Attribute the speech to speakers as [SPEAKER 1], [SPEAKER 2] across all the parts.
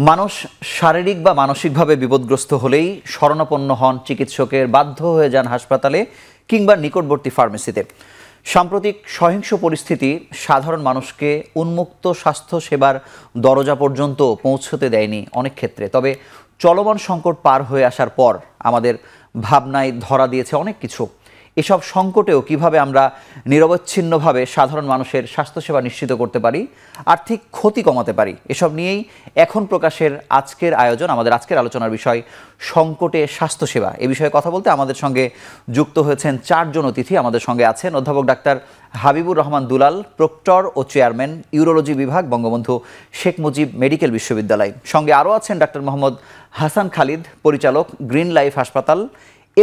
[SPEAKER 1] মানুষ শারীরিক বা মানসিকভাবে বিপদগ্রস্ত হলেই শরণাপন্ন হন চিকিৎসকের, বাধ্য হয়ে যান হাসপাতালে কিংবা নিকটবর্তী ফার্মেসিতে। সাম্প্রতিক সহিংস পরিস্থিতি সাধারণ মানুষকে উন্মুক্ত স্বাস্থ্য সেবার দরজা পর্যন্ত পৌঁছতে দেয়নি অনেক ক্ষেত্রে। তবে চলমান সংকট পার হয়ে আসার পর আমাদের ভাবনায় ধরা দিয়েছে অনেক কিছু। এসব সংকটেও কিভাবে আমরা নিরবচ্ছিন্নভাবে সাধারণ মানুষের স্বাস্থ্যসেবা নিশ্চিত করতে পারি, আর্থিক ক্ষতি কমাতে পারি, এসব নিয়েই এখন প্রকাশের আজকের আয়োজন। আমাদের আজকের আলোচনার বিষয় সংকটে স্বাস্থ্যসেবা। এ বিষয়ে কথা বলতে আমাদের সঙ্গে যুক্ত হয়েছেন চারজন অতিথি। আমাদের সঙ্গে আছেন অধ্যাপক ডাক্তার হাবিবুর রহমান দুলাল, প্রক্টর ও চেয়ারম্যান, ইউরোলজি বিভাগ, বঙ্গবন্ধু শেখ মুজিব মেডিকেল বিশ্ববিদ্যালয়। সঙ্গে আরও আছেন ডাক্তার মোহাম্মদ হাসান খালিদ, পরিচালক, গ্রিন লাইফ হাসপাতাল,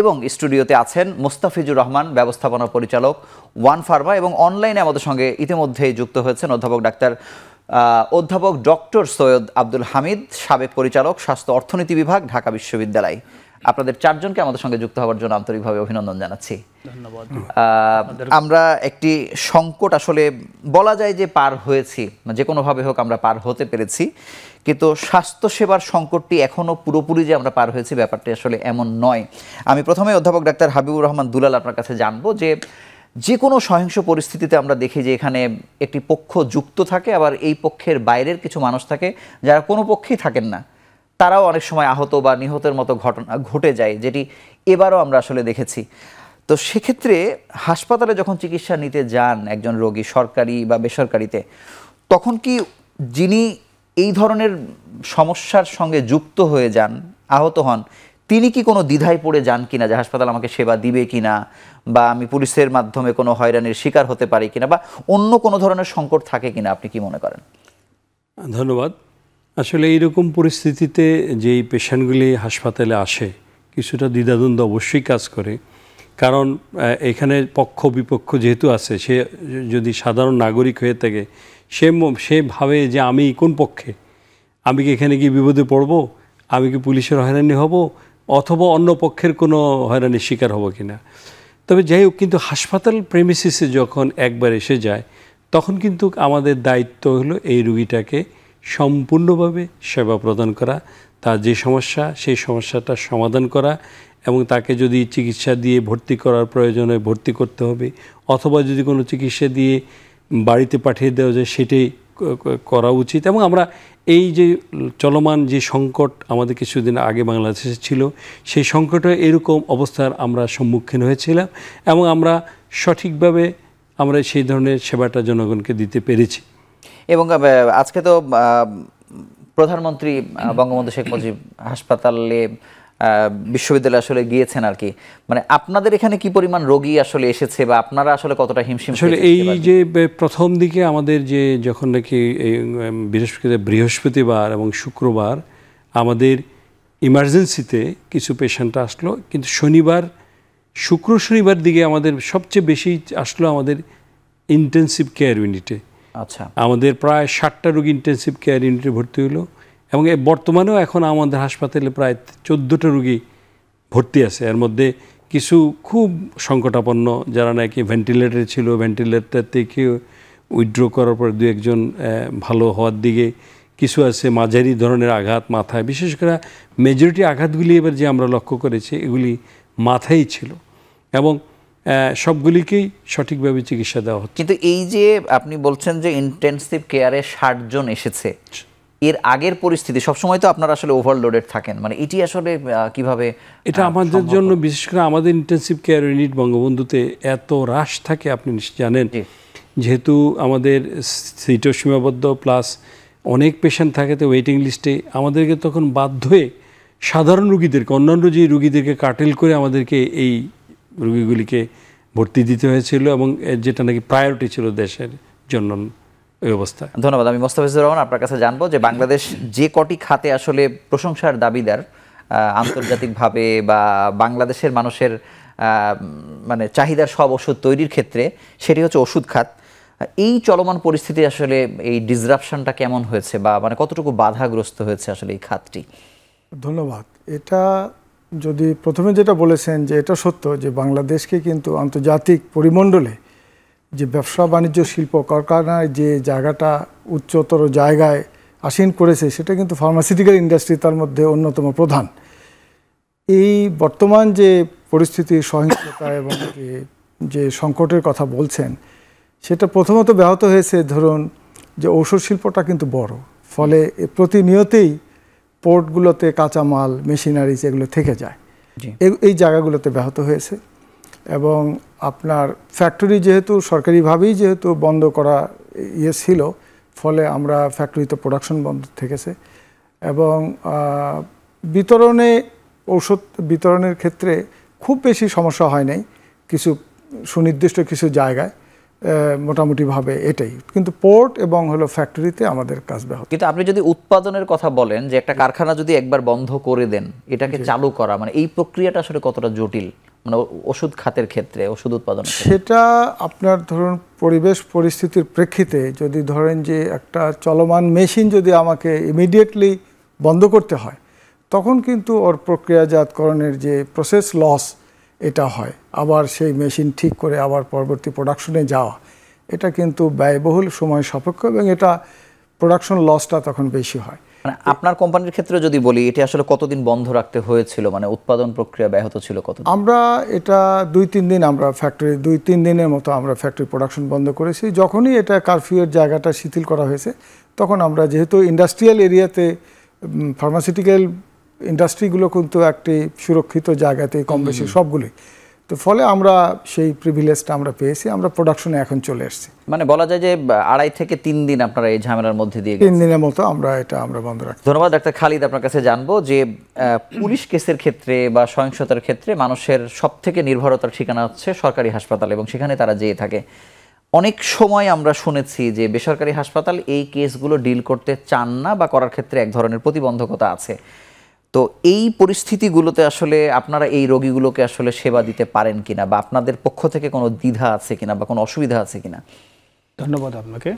[SPEAKER 1] এবং স্টুডিওতে আছেন মোস্তাফিজুর রহমান, ব্যবস্থাপনা পরিচালক, ওয়ান ফার্মা। এবং অনলাইনে আমাদের সঙ্গে ইতিমধ্যেই যুক্ত হয়েছেন অধ্যাপক ডক্টর সৈয়দ আব্দুল হামিদ, সাবেক পরিচালক, স্বাস্থ্য অর্থনীতি বিভাগ, ঢাকা বিশ্ববিদ্যালয়। আপনাদের চারজনকে আমাদের সঙ্গে যুক্ত হওয়ার জন্য আন্তরিকভাবে অভিনন্দন জানাচ্ছি। ধন্যবাদ। আমরা একটি সংকট আসলে বলা যায় যে পার হয়েছি, যে কোনোভাবে হোক আমরা পার হতে পেরেছি, কিন্তু স্বাস্থ্যসেবার সংকটটি এখনও পুরোপুরি যে আমরা পার হয়েছি ব্যাপারটি আসলে এমন নয়। আমি প্রথমে অধ্যাপক ডাক্তার হাবিবুর রহমান দুলাল আপনার কাছে জানবো যে কোনো সহিংস পরিস্থিতিতে আমরা দেখি যে এখানে একটি পক্ষ যুক্ত থাকে, আবার এই পক্ষের বাইরের কিছু মানুষ থাকে যারা কোনো পক্ষেই থাকেন না, তারাও অনেক সময় আহত বা নিহতের মতো ঘটনা ঘটে যায়, যেটি এবারও আমরা আসলে দেখেছি। তো সেক্ষেত্রে হাসপাতালে যখন চিকিৎসা নিতে যান একজন রোগী, সরকারি বা বেসরকারিতে, তখন কি যিনি এই ধরনের সমস্যার সঙ্গে যুক্ত হয়ে যান, আহত হন, তিনি কি কোনো দ্বিধায় পড়ে যান কিনা যে হাসপাতাল আমাকে সেবা দিবে কিনা, বা আমি পুলিশের মাধ্যমে কোনো হয়রানির শিকার হতে পারি কিনা, বা অন্য কোনো ধরনের সংকট থাকে কিনা, আপনি কি মনে করেন?
[SPEAKER 2] ধন্যবাদ। আসলে এইরকম পরিস্থিতিতে যেই পেশেন্টগুলি হাসপাতালে আসে, কিছুটা দ্বিধাদ্বন্দ্ব অবশ্যই কাজ করে। কারণ এখানে পক্ষ বিপক্ষ যেহেতু আছে, সে যদি সাধারণ নাগরিক হয়ে থাকে, সে ভাবে যে আমি কোন পক্ষে, আমি কি এখানে গিয়ে বিপদে পড়ব, আমি কি পুলিশের হয়রানি হব, অথবা অন্য পক্ষের কোনো হয়রানির শিকার হব কিনা। তবে যাই হোক, কিন্তু হাসপাতাল প্রেমিসিসে যখন একবার এসে যায়, তখন কিন্তু আমাদের দায়িত্ব হলো এই রুগীটাকে সম্পূর্ণভাবে সেবা প্রদান করা, তার যে সমস্যা সেই সমস্যাটা সমাধান করা, এবং তাকে যদি চিকিৎসা দিয়ে ভর্তি করার প্রয়োজন হয় ভর্তি করতে হবে, অথবা যদি কোনো চিকিৎসা দিয়ে বাড়িতে পাঠিয়ে দেওয়া যায় সেটাই করা উচিত। এবং আমরা এই যে চলমান যে সংকট আমাদের কিছুদিন আগে বাংলাদেশে ছিল, সেই সংকটে এরকম অবস্থার আমরা সম্মুখীন হয়েছিলাম, এবং আমরা সঠিকভাবে আমরা সেই ধরনের সেবাটা জনগণকে দিতে পেরেছি।
[SPEAKER 1] এবং আজকে তো প্রধানমন্ত্রী বঙ্গবন্ধু শেখ মুজিব হাসপাতালে বিশ্ববিদ্যালয়ে আসলে গিয়েছেন আর কি, মানে আপনাদের এখানে কি পরিমাণ রোগী আসলে এসেছে, বা আপনারা আসলে কতটা হিমশিম?
[SPEAKER 2] আসলে এই যে প্রথম দিকে আমাদের যে যখন নাকি বৃহস্পতিবার এবং শুক্রবার আমাদের ইমার্জেন্সিতে কিছু পেশেন্ট আসলো, কিন্তু শনিবার দিকে আমাদের সবচেয়ে বেশি আসলো আমাদের ইন্টেন্সিভ কেয়ার ইউনিটে।
[SPEAKER 1] আচ্ছা, আমাদের
[SPEAKER 2] প্রায় 60টা রোগী ইন্টেন্সিভ কেয়ার ইউনিটে ভর্তি হলো, এবং বর্তমানেও এখন আমাদের হাসপাতালে প্রায় 14টা রোগী ভর্তি আছে। এর মধ্যে কিছু খুব সংকটাপন্ন, যারা নাকি ভেন্টিলেটরে ছিল, ভেন্টিলেটর থেকে উইথড্র করার পর দু একজন ভালো হওয়ার দিকে, কিছু আছে মাঝারি ধরনের আঘাত মাথায়, বিশেষ করে মেজরিটি আঘাতগুলি এবার যে আমরা লক্ষ্য করেছি এগুলি মাথায় ছিল, এবং সবগুলিকেই সঠিকভাবে চিকিৎসা দেওয়া হচ্ছে।
[SPEAKER 1] কিন্তু এই যে আপনি বলছেন যে ইন্টেন্সিভ কেয়ারে 60 জন এসেছে, এর আগের পরিস্থিতি সবসময় তো আপনারা আসলে ওভারলোডেড থাকেন, মানে এটি আসলে কিভাবে?
[SPEAKER 2] এটা আমাদের জন্য, বিশেষ করে আমাদের ইন্টেন্সিভ কেয়ার ইউনিট বঙ্গবন্ধুতে এত রাশ থাকে, আপনি জানেন, যেহেতু আমাদের সিটও সীমাবদ্ধ, প্লাস অনেক পেশেন্ট থাকে, তো ওয়েটিং লিস্টে আমাদেরকে তখন বাধ্য হয়ে সাধারণ রুগীদেরকে, অন্যান্য যে রুগীদেরকে কাটেল করে আমাদেরকে এই রুগীগুলিকে ভর্তি দিতে হয়েছিল, এবং যেটা নাকি প্রায়োরিটি ছিল দেশের জন্য এই অবস্থা।
[SPEAKER 1] ধন্যবাদ। আমি মোস্তাফিজুর রহমান আপনার কাছে জানবো যে বাংলাদেশ যে কটি খাতে আসলে প্রশংসার দাবিদার আন্তর্জাতিকভাবে, বা বাংলাদেশের মানুষের মানে চাহিদার সব ওষুধ তৈরির ক্ষেত্রে, সেটি হচ্ছে ওষুধ খাত। এই চলমান পরিস্থিতি আসলে এই ডিসরাপশনটা কেমন হয়েছে, বা মানে কতটুকু বাধাগ্রস্ত হয়েছে আসলে এই খাতটি?
[SPEAKER 3] ধন্যবাদ। এটা যদি প্রথমে যেটা বলেছেন যে এটা সত্য যে বাংলাদেশকে কিন্তু আন্তর্জাতিক পরিমণ্ডলে যে ব্যবসা বাণিজ্য শিল্প কারখানায় যে জায়গাটা উচ্চতর জায়গায় আসীন করেছে সেটা কিন্তু ফার্মাসিউটিক্যাল ইন্ডাস্ট্রি তার মধ্যে অন্যতম প্রধান। এই বর্তমান যে পরিস্থিতি, সহিংসতা এবং যে সংকটের কথা বলছেন, সেটা প্রথমত ব্যাহত হয়েছে ধরুন যে ঔষধ শিল্পটা কিন্তু বড়, ফলে প্রতিনিয়তেই পোর্টগুলোতে কাঁচামাল, মেশিনারিজ এগুলো থেকে যায়, এই জায়গাগুলোতে ব্যাহত হয়েছে। এবং আপনার ফ্যাক্টরি যেহেতু সরকারিভাবেই যেহেতু বন্ধ করা ছিল, ফলে আমরা ফ্যাক্টরিতে প্রোডাকশন বন্ধ থেকেছে। এবং ঔষধ বিতরণের ক্ষেত্রে খুব বেশি সমস্যা হয় নাই, কিছু সুনির্দিষ্ট কিছু জায়গায় মোটামুটিভাবে এটাই। কিন্তু পোর্ট এবং ফ্যাক্টরিতে আমাদের কাজ ব্যাহত।
[SPEAKER 1] কিন্তু আপনি যদি উৎপাদনের কথা বলেন, যে একটা কারখানা যদি একবার বন্ধ করে দেন, এটাকে চালু করা মানে এই প্রক্রিয়াটা আসলে কতটা জটিল, মানে ওষুধ খাতের ক্ষেত্রে, ওষুধ উৎপাদন?
[SPEAKER 3] সেটা আপনার ধরুন পরিবেশ পরিস্থিতির প্রেক্ষিতে যদি ধরেন যে একটা চলমান মেশিন যদি আমাকে ইমিডিয়েটলি বন্ধ করতে হয়, তখন কিন্তু ওর প্রক্রিয়াজাতকরণের যে প্রসেস লস এটা হয়। আবার সেই মেশিন ঠিক করে আবার পরবর্তী প্রোডাকশনে যাওয়া, এটা কিন্তু ব্যয়বহুল, সময় সাপেক্ষ, এবং এটা প্রোডাকশন লসটা তখন বেশি হয়।
[SPEAKER 1] মানে আপনার কোম্পানির ক্ষেত্রে যদি বলি, এটা আসলে কতদিন বন্ধ রাখতে হয়েছিল, মানে উৎপাদন প্রক্রিয়া ব্যাহত ছিল কত?
[SPEAKER 3] আমরা এটা 2-3 দিন আমরা ফ্যাক্টরি 2-3 দিনের মতো আমরা ফ্যাক্টরি প্রোডাকশন বন্ধ করেছি। যখনই এটা কারফিউয়ের জায়গাটা শিথিল করা হয়েছে, তখন আমরা যেহেতু ইন্ডাস্ট্রিয়াল এরিয়াতে ফার্মাসিউটিক্যাল ইন্ডাস্ট্রিগুলো কিন্তু একটি সুরক্ষিত জায়গাতে কম বেশি সবগুলোই, তো ফলে আমরা সেই প্রিভিলেজটা আমরা পেয়েছি, আমরা প্রোডাকশনে এখন চলে এসেছি।
[SPEAKER 1] মানে বলা যায় যে 2.5 থেকে 3 দিন আপনারা এই ঝামেলার মধ্যে দিয়ে
[SPEAKER 3] 3 দিনের মতো আমরা বন্ধ রাখি।
[SPEAKER 1] ধন্যবাদ ডাক্তার খালিদ। আপনার কাছে জানবো যে পুলিশ কেসের ক্ষেত্রে বা সহিংসতার ক্ষেত্রে মানুষের সব থেকে নির্ভরতার ঠিকানা হচ্ছে সরকারি হাসপাতাল, এবং সেখানে তারা যেয়ে থাকে। অনেক সময় আমরা শুনেছি যে বেসরকারি হাসপাতাল এই কেসগুলো ডিল করতে চান না, বা করার ক্ষেত্রে এক ধরনের প্রতিবন্ধকতা আছে। তো এই পরিস্থিতিগুলোতে আসলে আপনারা এই রোগীগুলোকে আসলে সেবা দিতে পারেন কিনা, বা আপনাদের পক্ষ থেকে কোনো দ্বিধা আছে কিনা, বা কোনো অসুবিধা আছে কিনা?
[SPEAKER 4] ধন্যবাদ আপনাকে।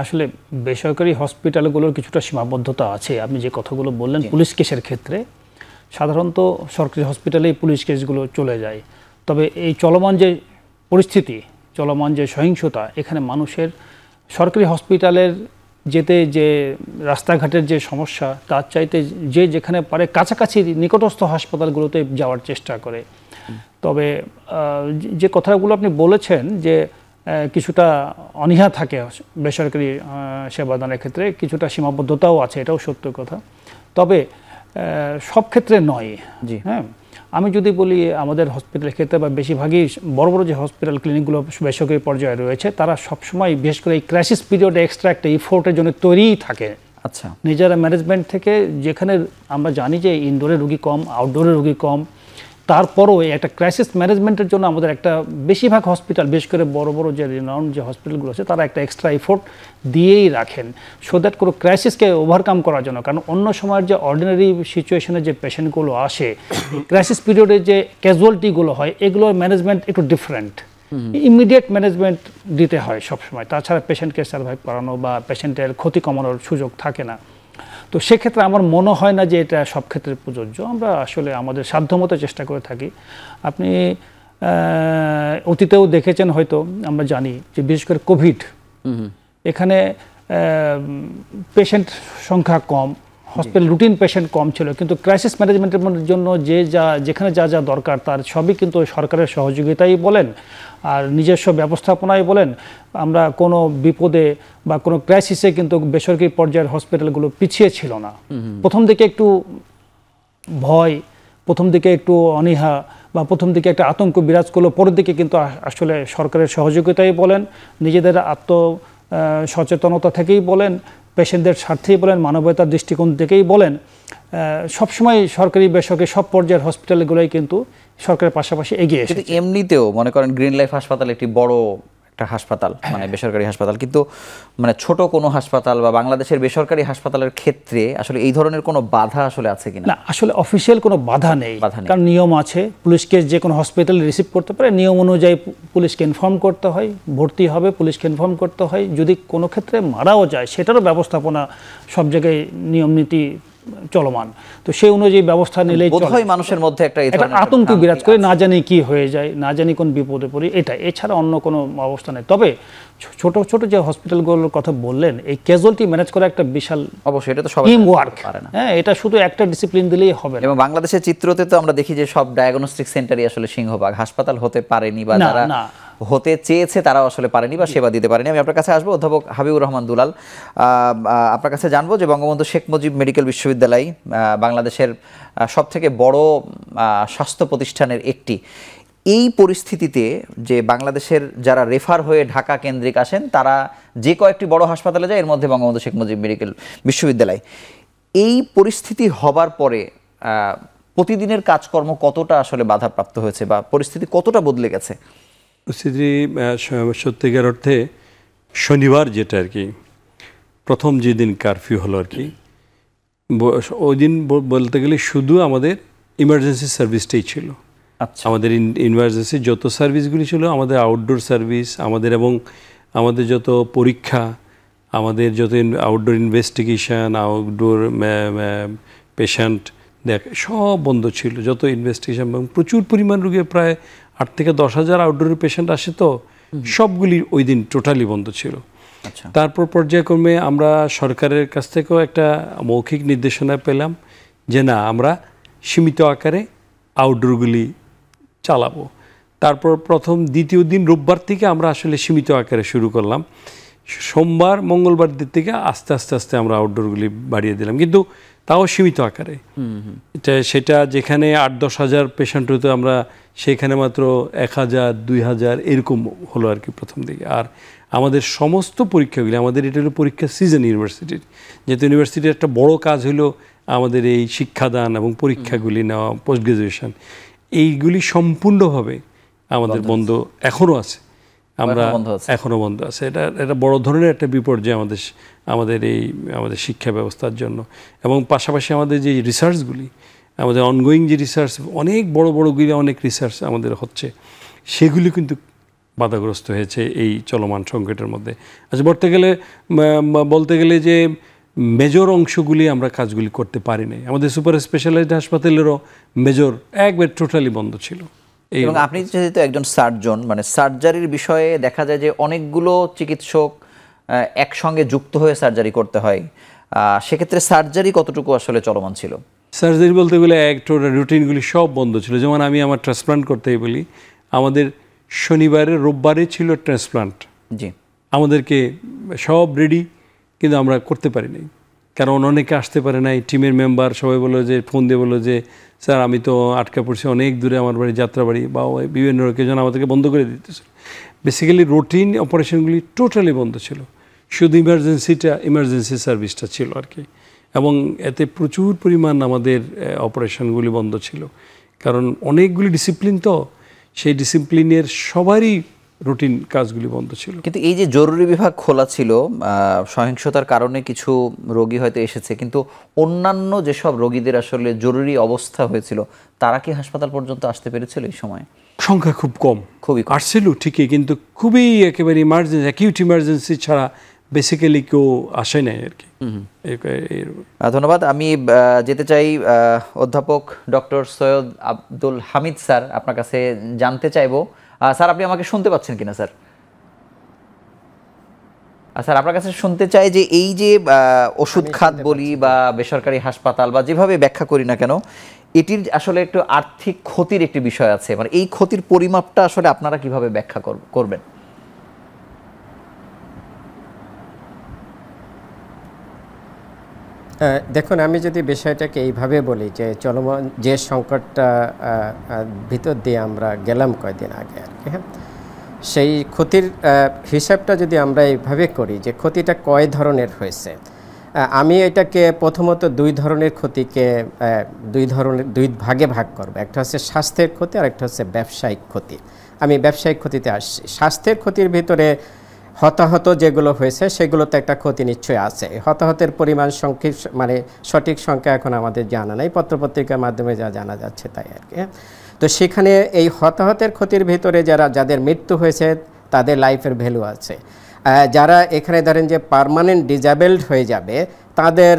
[SPEAKER 4] আসলে বেসরকারি হসপিটালগুলোর কিছুটা সীমাবদ্ধতা আছে। আপনি যে কথাগুলো বললেন পুলিশ কেসের ক্ষেত্রে, সাধারণত সরকারি হসপিটালেই পুলিশ কেসগুলো চলে যায়। তবে এই চলমান যে পরিস্থিতি, চলমান যে সহিংসতা, এখানে মানুষের সরকারি হসপিটালের যেতে যে রাস্তাঘাটের যে সমস্যা, তার চাইতে যে যেখানে পারে কাছাকাছি নিকটস্থ হাসপাতালগুলোতে যাওয়ার চেষ্টা করে। তবে যে কথাগুলো আপনি বলেছেন যে কিছুটা অনীহা থাকে বেসরকারি সেবাদানের ক্ষেত্রে, কিছুটা সীমাবদ্ধতাও আছে, এটাও সত্য কথা। তবে সব ক্ষেত্রে নয়। হ্যাঁ, আমি যদি বলি আমাদের হসপিটালের ক্ষেত্রে বা বেশিরভাগই বড় বড় যে হসপিটাল ক্লিনিকগুলো বেসরকারি পর্যায়ে রয়েছে, তারা সবসময় বিশেষ করে এই ক্রাইসিস পিরিয়ডে এক্সট্রা একটা ইফোর্টের জন্য তৈরিই থাকে।
[SPEAKER 1] আচ্ছা,
[SPEAKER 4] নিজেরা ম্যানেজমেন্ট থেকে, যেখানে আমরা জানি যে ইনডোরে রোগী কম, আউটডোরে রোগী কম, তারপরও একটা ক্রাইসিস ম্যানেজমেন্টের জন্য আমাদের একটা বেশিরভাগ হসপিটাল, বিশেষ করে বড় বড় যে রিনাউন্ড যে হসপিটালগুলো আছে, তারা একটা এক্সট্রা এফোর্ট দিয়েই রাখেন, সো দ্যাট কোনো ক্রাইসিসকে ওভারকাম করার জন্য। কারণ অন্য সময়ের যে অর্ডিনারি সিচুয়েশনে যে পেশেন্টগুলো আসে, ক্রাইসিস পিরিয়ডে যে ক্যাজুয়ালিটিগুলো হয়, এগুলোর ম্যানেজমেন্ট একটু ডিফারেন্ট। ইমিডিয়েট ম্যানেজমেন্ট দিতে হয় সবসময়, তাছাড়া পেশেন্টকে সার্ভাইভ করানো বা পেশেন্টের ক্ষতি কমানোর সুযোগ থাকে না। তো সেক্ষেত্রে আমার মনে হয় না যে এটা সব ক্ষেত্রে প্রযোজ্য। আমরা আসলে আমাদের সাধ্যমতো চেষ্টা করে থাকি। আপনি অতীতেও দেখেছেন হয়তো, আমরা জানি যে বিশেষ করে কোভিড, এখানে পেশেন্ট সংখ্যা কম, হসপিটাল রুটিন পেশেন্ট কম ছিল, কিন্তু ক্রাইসিস ম্যানেজমেন্টের জন্য যেখানে যা যা দরকার তার সবই কিন্তু সরকারের সহযোগিতাই বলেন আর নিজস্ব ব্যবস্থাপনায় বলেন, আমরা কোনো বিপদে বা কোনো ক্রাইসিসে কিন্তু বেসরকারি পর্যায়ের হসপিটালগুলো পিছিয়ে ছিল না। প্রথম দিকে একটু ভয়, প্রথম দিকে একটু অনীহা বা প্রথম দিকে একটা আতঙ্ক বিরাজ করলো, পরের দিকে কিন্তু আসলে সরকারের সহযোগিতাই বলেন, নিজেদের সচেতনতা থেকেই বলেন, পেশেন্টদের স্বার্থেই বলেন, মানবতার দৃষ্টিকোণ থেকেই বলেন, সবসময় সরকারি বেসরকারি সব পর্যায়ের হসপিটালগুলোই কিন্তু সরকারের পাশাপাশি এগিয়ে এসেছে।
[SPEAKER 1] এমনিতেও মনে করেন গ্রিন লাইফ হাসপাতাল একটি বড় একটা হাসপাতাল, মানে বেসরকারি হাসপাতাল, কিন্তু মানে ছোট কোনো হাসপাতাল বা বাংলাদেশের বেসরকারি হাসপাতালের ক্ষেত্রে আসলে এই ধরনের কোনো বাধা আসলে আছে কিনা?
[SPEAKER 4] না, আসলে অফিসিয়াল কোনো বাধা নেই, কারণ নিয়ম আছে। পুলিশকে যে কোনো হসপিটাল রিসিভ করতে পারে, নিয়ম অনুযায়ী পুলিশকে ইনফর্ম করতে হয়, ভর্তি হবে পুলিশকে ইনফর্ম করতে হয়, যদি কোনো ক্ষেত্রে মারাও যায় সেটারও ব্যবস্থাপনা সব জায়গায় নিয়ম নীতি চলমান। তো সেই অনুযায়ী ব্যবস্থা নিলেই
[SPEAKER 1] বোধহয় মানুষের মধ্যে একটা
[SPEAKER 4] আতঙ্ক বিরাজ করে, না জানি কি হয়ে যায়, না জানি কোন বিপদে পড়ি, এটা এছাড়া অন্য কোনো অবস্থা নেই। তবে ছোট ছোট যে হসপিটালগুলোর কথা বললেন, এই ক্যাজুয়ালিটি ম্যানেজ করা একটা বিশাল
[SPEAKER 1] অবশ্যই, এটা তো সবাই
[SPEAKER 4] টিম ওয়ার্ক,
[SPEAKER 1] পারে না।
[SPEAKER 4] হ্যাঁ, এটা শুধু একটা ডিসিপ্লিন দিলেই হবে না।
[SPEAKER 1] এবং বাংলাদেশের চিত্রতে তো আমরা দেখি যে সব ডায়াগনস্টিক সেন্টারই আসলে সিংহভাগ, হাসপাতাল হতে পারেনি বা যারা হতে চেয়েছে তারাও আসলে পারেনি বা সেবা দিতে পারেনি। আমি আপনার কাছে আসবো অধ্যাপক হাবিবুর রহমান দুলাল, আপনার কাছে জানবো যে বঙ্গবন্ধু শেখ মুজিব মেডিকেল বিশ্ববিদ্যালয় বাংলাদেশের সবথেকে বড় স্বাস্থ্য প্রতিষ্ঠানের একটি। এই পরিস্থিতিতে যে বাংলাদেশের যারা রেফার হয়ে ঢাকা কেন্দ্রিক আসেন তারা যে কয়েকটি বড় হাসপাতালে যায়, এর মধ্যে বঙ্গবন্ধু শেখ মুজিব মেডিকেল বিশ্ববিদ্যালয়, এই পরিস্থিতি হবার পরে প্রতিদিনের কাজকর্ম কতটা আসলে বাধাপ্রাপ্ত হয়েছে বা পরিস্থিতি কতটা বদলে গেছে?
[SPEAKER 2] পরিস্থিতি সত্যিকার অর্থে শনিবার যেটা আর কি প্রথম যেদিন কারফিউ হলো আর কি, ওই দিন বলতে গেলে শুধু আমাদের ইমার্জেন্সি সার্ভিসটাই ছিল।
[SPEAKER 1] আচ্ছা,
[SPEAKER 2] আমাদের ইমার্জেন্সি যত সার্ভিসগুলি ছিল, আমাদের আউটডোর সার্ভিস, আমাদের এবং আমাদের যত পরীক্ষা, আমাদের যত আউটডোর ইনভেস্টিগেশন, আউটডোর পেশেন্ট দেখ সব বন্ধ ছিল, যত ইনভেস্টিগেশন, এবং প্রচুর পরিমাণ রোগী, প্রায় 8 থেকে 10,000 আউটডোরের পেশেন্ট আসে, তো সবগুলি ওই দিন টোটালি বন্ধ ছিল।
[SPEAKER 1] আচ্ছা,
[SPEAKER 2] তারপর পর্যায়ক্রমে আমরা সরকারের কাছ থেকেও একটা মৌখিক নির্দেশনা পেলাম যে না, আমরা সীমিত আকারে আউটডোরগুলি চালাবো। তারপর প্রথম দ্বিতীয় দিন রোববার থেকে আমরা আসলে সীমিত আকারে শুরু করলাম। সোমবার মঙ্গলবার দিক থেকে আস্তে আস্তে আস্তে আমরা আউটডোরগুলি বাড়িয়ে দিলাম, কিন্তু তাও সীমিত আকারে। সেটা যেখানে 8-10 হাজার পেশেন্ট হতো, আমরা সেখানে মাত্র 1,000, 2,000 এরকম হলো আর কি প্রথম দিকে। আর আমাদের সমস্ত পরীক্ষাগুলি, আমাদের এটা হলো পরীক্ষা সিজন ইউনিভার্সিটির, যেহেতু ইউনিভার্সিটির একটা বড় কাজ হলো আমাদের এই শিক্ষাদান এবং পরীক্ষাগুলি নেওয়া, পোস্ট গ্রাজুয়েশন, এইগুলি সম্পূর্ণভাবে আমাদের বন্ধ এখনও আছে, আমরা এখনও বন্ধ আছে। এটা বড় ধরনের একটা বিপর্যয় আমাদের শিক্ষা ব্যবস্থার জন্য। এবং পাশাপাশি আমাদের যে রিসার্চগুলি, আমাদের অনগোয়িং যে রিসার্চ, অনেক বড়গুলি অনেক রিসার্চ আমাদের হচ্ছে, সেগুলি কিন্তু বাধাগ্রস্ত হয়েছে এই চলমান সংকটের মধ্যে। আচ্ছা, বলতে গেলে যে মেজর অংশগুলি আমরা কাজগুলি করতে পারি নাই। আমাদের সুপার স্পেশালাইজড হাসপাতালেরও মেজর একবার টোটালি বন্ধ ছিল।
[SPEAKER 1] এবং আপনি যেহেতু একজন সার্জন, মানে সার্জারির বিষয়ে দেখা যায় যে অনেকগুলো চিকিৎসক একসঙ্গে যুক্ত হয়ে সার্জারি করতে হয়, সেক্ষেত্রে সার্জারি কতটুকু আসলে চলমান ছিল?
[SPEAKER 2] সার্জারি বলতে গেলে রুটিনগুলি সব বন্ধ ছিল। যেমন আমি আমার ট্রান্সপ্লান্ট করতেই বলি, আমাদের শনিবারে রোববারে ছিল ট্রান্সপ্লান্ট,
[SPEAKER 1] জি,
[SPEAKER 2] আমাদেরকে সব রেডি, কিন্তু আমরা করতে পারিনি, কারণ অনেকে আসতে পারে নাই। টিমের মেম্বার সবাই বললো যে, ফোন দিয়ে বললো যে স্যার আমি তো আটকা পড়ছি, অনেক দূরে আমার বাড়ি, যাত্রাবাড়ি বা বিভিন্ন লোকেজন আমাদেরকে বন্ধ করে দিতেছিল। বেসিক্যালি রুটিন অপারেশনগুলি টোটালি বন্ধ ছিল, শুধু ইমার্জেন্সি সার্ভিসটা ছিল আর কি। এবং এতে প্রচুর পরিমাণ আমাদের অপারেশনগুলি বন্ধ ছিল, কারণ অনেকগুলি ডিসিপ্লিন, তো সেই ডিসিপ্লিনের সবারই রুটিন কাজগুলি বন্ধ ছিল।
[SPEAKER 1] কিন্তু এই যে জরুরি বিভাগ খোলা ছিল, সহিংসতার কারণে কিছু রোগী হয়তো এসেছে, কিন্তু অন্যান্য যেসব রোগীদের আসলে জরুরি অবস্থা হয়েছিল, তারা কি হাসপাতাল পর্যন্ত আসতে পেরেছিল এই সময়?
[SPEAKER 2] সংখ্যা খুব কম, খুবই আসছিল ঠিকই, কিন্তু খুবই একেবারে ইমার্জেন্সি, অ্যাকিউট ইমার্জেন্সি ছাড়া বেসিক্যালি কেউ আসে নাই আর কি।
[SPEAKER 1] ধন্যবাদ। আমি যেতে চাই অধ্যাপক ডক্টর সৈয়দ আব্দুল হামিদ স্যার, আপনার কাছে জানতে চাইবো, স্যার আপনি আমাকে শুনতে পাচ্ছেন কিনা? স্যার, স্যার আপনার কাছে শুনতে চাই যে এই যে ওষুধ খাত বলি বা বেসরকারি হাসপাতাল বা যেভাবে ব্যাখ্যা করি না কেন, এটির আসলে একটু আর্থিক ক্ষতির একটি বিষয় আছে, মানে এই ক্ষতির পরিমাপটা আসলে আপনারা কিভাবে ব্যাখ্যা করবেন?
[SPEAKER 5] দেখুন, আমি যদি বিষয়টাকে এইভাবে বলি যে চলমান যে সংকটটা ভিতর দিয়ে আমরা গেলাম কয়েকদিন আগে আর কি, হ্যাঁ, সেই ক্ষতির হিসাবটা যদি আমরা এইভাবে করি যে ক্ষতিটা কয় ধরনের হয়েছে, আমি এটাকে প্রথমত 2 ধরনের ক্ষতিকে 2 ভাগে ভাগ করব। একটা হচ্ছে স্বাস্থ্যের ক্ষতি আর একটা হচ্ছে ব্যবসায়িক ক্ষতি। আমি ব্যবসায়িক ক্ষতিতে আসছি। স্বাস্থ্যের ক্ষতির ভিতরে হতাহত যেগুলো হয়েছে সেগুলোতে একটা ক্ষতি নিশ্চয়ই আছে। হতাহতের পরিমাণ মানে সঠিক সংখ্যা এখন আমাদের জানা নাই, পত্রপত্রিকার মাধ্যমে যা জানা যাচ্ছে তাই আর কি। তো সেখানে এই হতাহতের ক্ষতির ভিতরে যাদের মৃত্যু হয়েছে তাদের লাইফের ভ্যালু আছে। যারা এখানে ধরেন যে পার্মানেন্ট ডিজেবলড হয়ে যাবে তাদের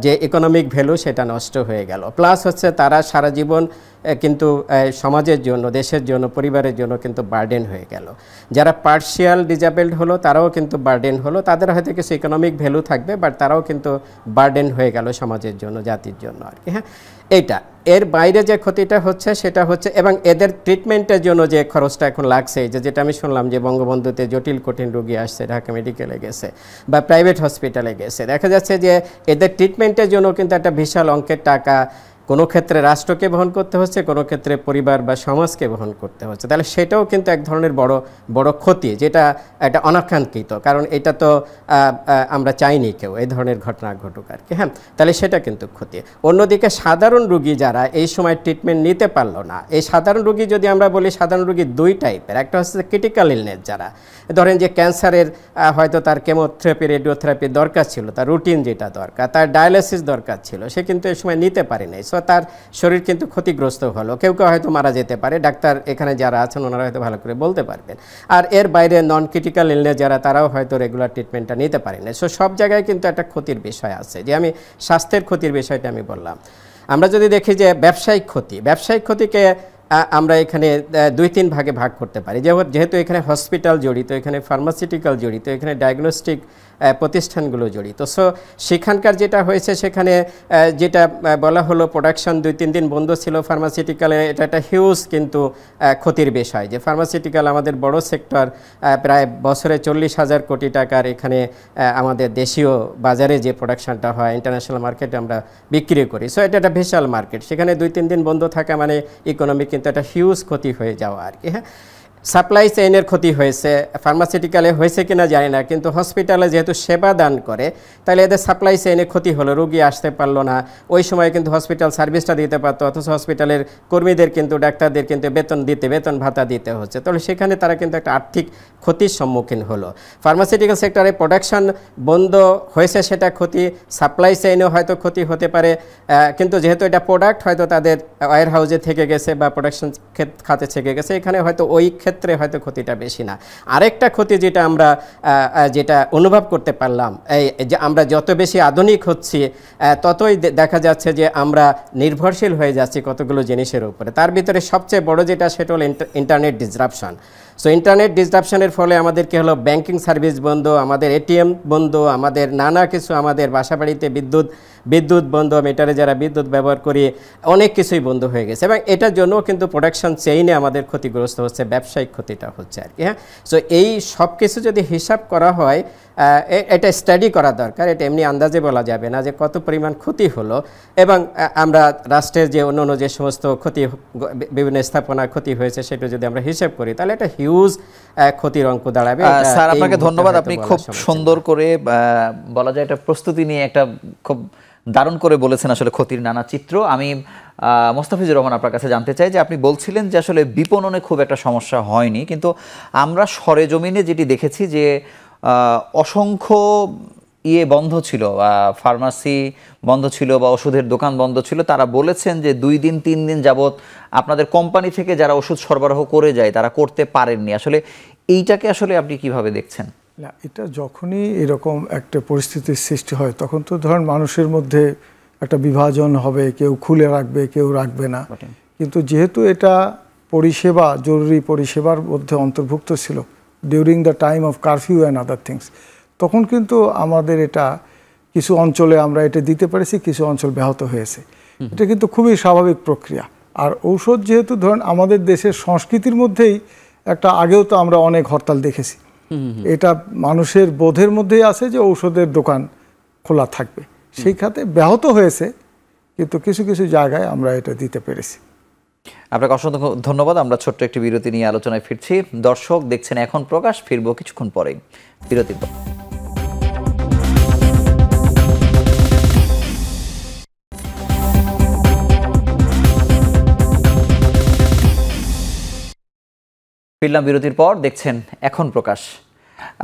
[SPEAKER 5] যে ইকোনমিক ভ্যালু সেটা নষ্ট হয়ে গেল, প্লাস হচ্ছে তারা সারা জীবন কিন্তু সমাজের জন্য, দেশের জন্য, পরিবারের জন্য কিন্তু বার্ডেন হয়ে গেল। যারা পার্শিয়াল ডিজেবলড হলো তারাও কিন্তু বার্ডেন হলো, তাদের হয়তো কিছু ইকোনমিক ভ্যালু থাকবে বাট তারাও কিন্তু বার্ডেন হয়ে গেল সমাজের জন্য, জাতির জন্য আর কি। হ্যাঁ, এইটা এর বাইরে যে ক্ষতিটা হচ্ছে সেটা হচ্ছে, এবং এদের ট্রিটমেন্টের জন্য যে খরচটা এখন লাগছে, যেটা আমি শুনলাম যে বঙ্গবন্ধুতে জটিল কঠিন রোগী আসছে, ঢাকা মেডিকেলে গেছে বা প্রাইভেট হসপিটালে গেছে, দেখা যাচ্ছে যে এদের ট্রিটমেন্টের জন্য কিন্তু একটা বিশাল অঙ্কের টাকা কোনো ক্ষেত্রে রাষ্ট্রকে বহন করতে হচ্ছে, কোনো ক্ষেত্রে পরিবার বা সমাজকে বহন করতে হচ্ছে। তাহলে সেটাও কিন্তু এক ধরনের বড় ক্ষতি, যেটা একটা অনাকাঙ্ক্ষিত, কারণ এটা তো আমরা চাইনি কেউ এই ধরনের ঘটনা ঘটুক আর কি। হ্যাঁ, তাহলে সেটা কিন্তু ক্ষতি। অন্যদিকে সাধারণ রোগী যারা এই সময় ট্রিটমেন্ট নিতে পারলো না, এই সাধারণ রোগী যদি আমরা বলি, সাধারণ রোগী দুই টাইপের। একটা হচ্ছে ক্রিটিক্যাল ইলনেস, যারা ধরেন যে ক্যান্সারের হয়তো তার কেমোথেরাপি, রেডিওথেরাপি দরকার ছিল, তার রুটিন যেটা দরকার, তার ডায়ালিসিস দরকার ছিল, সে কিন্তু এই সময় নিতে পারে নাই, সো তার শরীর কিন্তু ক্ষতিগ্রস্ত হলো। কেউ কেউ হয়তো মারা যেতে পারে, ডাক্তার এখানে যারা আছেন ওনারা হয়তো ভালো করে বলতে পারবেন। আর এর বাইরে নন ক্রিটিক্যাল ইলনেস যারা, তারাও হয়তো রেগুলার ট্রিটমেন্টটা নিতে পারে না। সো সব জায়গায় কিন্তু একটা ক্ষতির বিষয় আছে। যে আমি স্বাস্থ্যের ক্ষতির বিষয়টা আমি বললাম, আমরা যদি দেখি যে ব্যবসায়িক ক্ষতিকে আমরা এখানে 2-3 ভাগে ভাগ করতে পারি। যেহেতু এখানে হসপিটাল জড়িত, এখানে ফার্মাসিউটিক্যাল জড়িত, এখানে ডায়াগনস্টিক প্রতিষ্ঠানগুলো জড়িত। সো সেখানকার যেটা হয়েছে, সেখানে যেটা বলা হলো প্রোডাকশন 2-3 দিন বন্ধ ছিল ফার্মাসিউটিক্যালে, এটা একটা হিউজ কিন্তু ক্ষতির বিষয়। যে ফার্মাসিউটিক্যাল আমাদের বড় সেক্টর, প্রায় বছরে 40,000 কোটি টাকার এখানে আমাদের দেশীয় বাজারে যে প্রোডাকশনটা হয়, ইন্টারন্যাশনাল মার্কেটে আমরা বিক্রি করি। সো এটা একটা বিশাল মার্কেট, সেখানে 2-3 দিন বন্ধ থাকা মানে ইকোনমি কিন্তু একটা হিউজ ক্ষতি হয়ে যাওয়া আর কি। হ্যাঁ, সাপ্লাই চেইনের ক্ষতি হয়েছে, ফার্মাসিউটিক্যালে হয়েছে কিনা জানি না, কিন্তু হসপিটালে যেহেতু সেবা দান করে, তাহলে এদের সাপ্লাই চেইনে ক্ষতি হলো, রোগী আসতে পারলো না, ওই সময় কিন্তু হসপিটাল সার্ভিসটা দিতে পারতো, অথচ হসপিটালের কর্মীদের কিন্তু, ডাক্তারদের কিন্তু বেতন ভাতা দিতে হচ্ছে। তাহলে সেখানে তারা কিন্তু একটা আর্থিক ক্ষতির সম্মুখীন হলো। ফার্মাসিউটিক্যাল সেক্টরে প্রোডাকশন বন্ধ হয়েছে, সেটা ক্ষতি, সাপ্লাই চেইনেও হয়তো ক্ষতি হতে পারে, কিন্তু যেহেতু এটা প্রোডাক্ট হয়তো তাদের ওয়্যার হাউসে থেকে গেছে বা প্রোডাকশন খাতে থেকে গেছে, এখানে হয়তো ওই ক্ষেত্রে হয়তো ক্ষতিটা বেশি না। আরেকটা ক্ষতি যেটা আমরা অনুভব করতে পারলাম, এই যে আমরা যত বেশি আধুনিক হচ্ছি ততই দেখা যাচ্ছে যে আমরা নির্ভরশীল হয়ে যাচ্ছি কতগুলো জিনিসের উপরে। তার ভিতরে সবচেয়ে বড় যেটা, সেটা হলো ইন্টারনেট ডিসরাপশন। সো ইন্টারনেট ডিসরাপশনের ফলে আমাদের কি হলো, ব্যাংকিং সার্ভিস বন্ধ, আমাদের এটিএম বন্ধ, আমাদের নানা কিছু, আমাদের বাসাবাড়িতে বিদ্যুৎ বন্ধ, মিটারে যারা বিদ্যুৎ ব্যবহার করি, অনেক কিছুই বন্ধ হয়ে গেছে, এবং এটার জন্য কিন্তু প্রোডাকশন চেইনে আমাদের ক্ষতিগ্রস্ত হচ্ছে, ব্যবসায়িক ক্ষতিটা হচ্ছে আর কি। হ্যাঁ, সো এই সব কিছু যদি হিসাব করা হয়, এটা স্টাডি করা দরকার, এটা এমনি আন্দাজে বলা যাবে না যে কত পরিমাণ ক্ষতি হলো, এবং আমরা রাষ্ট্রের যে অন্য যে সমস্ত ক্ষতি, বিভিন্ন স্থাপনার ক্ষতি হয়েছে, সেটা যদি আমরা হিসাব করি, তাহলে এটা হিউজ ক্ষতির অঙ্ক দাঁড়াবে।
[SPEAKER 1] স্যার, আপনাকে ধন্যবাদ, আপনি খুব সুন্দর করে বলা যায় একটা প্রস্তুতি নিয়ে একটা খুব দারুণ করে বলেছেন আসলে ক্ষতির নানা চিত্র। আমি মোস্তাফিজুর রহমান আপনার কাছে জানতে চাই যে আপনি বলছিলেন যে আসলে বিপণনে খুব একটা সমস্যা হয়নি, কিন্তু আমরা সরেজমিনে যেটি দেখেছি যে অসংখ্য বন্ধ ছিল, ফার্মাসি বন্ধ ছিল বা ওষুধের দোকান বন্ধ ছিল। তারা বলেছেন যে 2-3 দিন যাবত আপনাদের কোম্পানি থেকে যারা ওষুধ সরবরাহ করে যায় তারা করতে পারেননি। আসলে এইটাকে আসলে আপনি কিভাবে দেখছেন?
[SPEAKER 3] না, এটা যখনই এরকম একটা পরিস্থিতির সৃষ্টি হয়, তখন তো ধরেন মানুষের মধ্যে একটা বিভাজন হবে, কেউ খুলে রাখবে, কেউ রাখবে না। কিন্তু যেহেতু এটা পরিষেবা, জরুরি পরিষেবার মধ্যে অন্তর্ভুক্ত ছিল during the time of curfew and other things, তখন কিন্তু আমাদের এটা কিছু অঞ্চলে আমরা এটা দিতে পেরেছি, কিছু অঞ্চল ব্যাহত হয়েছে। এটা কিন্তু খুবই স্বাভাবিক প্রক্রিয়া। আর ঔষধ যেহেতু ধরেন আমাদের দেশের সংস্কৃতির মধ্যেই একটা, আগেও তো আমরা অনেক হরতাল দেখেছি, এটা মানুষের বোধের মধ্যেই আছে যে ঔষধের দোকান খোলা থাকবে, সেই খাতে ব্যাহত হয়েছে, কিন্তু কিছু কিছু জায়গায় আমরা এটা দিতে পেরেছি।
[SPEAKER 1] আপনাকে অসংখ্য ধন্যবাদ। আমরা ছোট্ট একটি বিরতি নিয়ে আলোচনায় ফিরছি। দর্শক দেখছেন এখন প্রকাশ, ফিরবো কিছুক্ষণ পরেই বিরতির পর। ফিরলাম বিরতির পর, দেখছেন এখন প্রকাশ।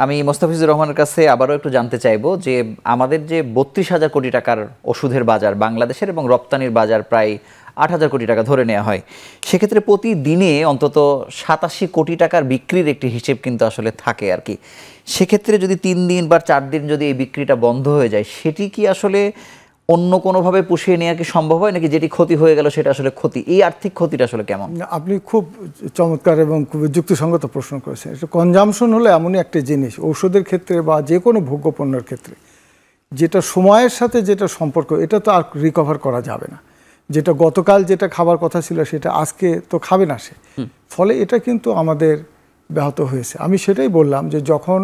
[SPEAKER 1] আমি মোস্তাফিজুর রহমানের কাছে আবারও একটু জানতে চাইবো যে আমাদের যে 32,000 কোটি টাকার ওষুধের বাজার বাংলাদেশের, এবং রপ্তানির বাজার প্রায় 8,000 কোটি টাকা ধরে নেওয়া হয়, সেক্ষেত্রে প্রতিদিনে অন্তত 87 কোটি টাকার বিক্রির একটি হিসেব কিন্তু আসলে থাকে আর কি। সেক্ষেত্রে যদি 3 দিন বা 4 দিন যদি এই বিক্রিটা বন্ধ হয়ে যায়, সেটি কি আসলে অন্য কোনোভাবে পুষিয়ে নেওয়া কি সম্ভব হয়, নাকি যেটি ক্ষতি হয়ে গেল সেটা আসলে ক্ষতি? এই আর্থিক ক্ষতিটা আসলে কেমন?
[SPEAKER 3] আপনি খুব চমৎকার এবং খুব যুক্তিসঙ্গত প্রশ্ন করেছেন। কনজামশন হলো এমনই একটা জিনিস, ঔষধের ক্ষেত্রে বা যে কোনো ভোগ্যপণ্যের ক্ষেত্রে, যেটা সময়ের সাথে যেটা সম্পর্ক, এটা তো আর রিকভার করা যাবে না। যেটা গতকাল যেটা খাবার কথা ছিল সেটা আজকে তো খাবে না সে, ফলে এটা কিন্তু আমাদের ব্যাহত হয়েছে। আমি সেটাই বললাম যে যখন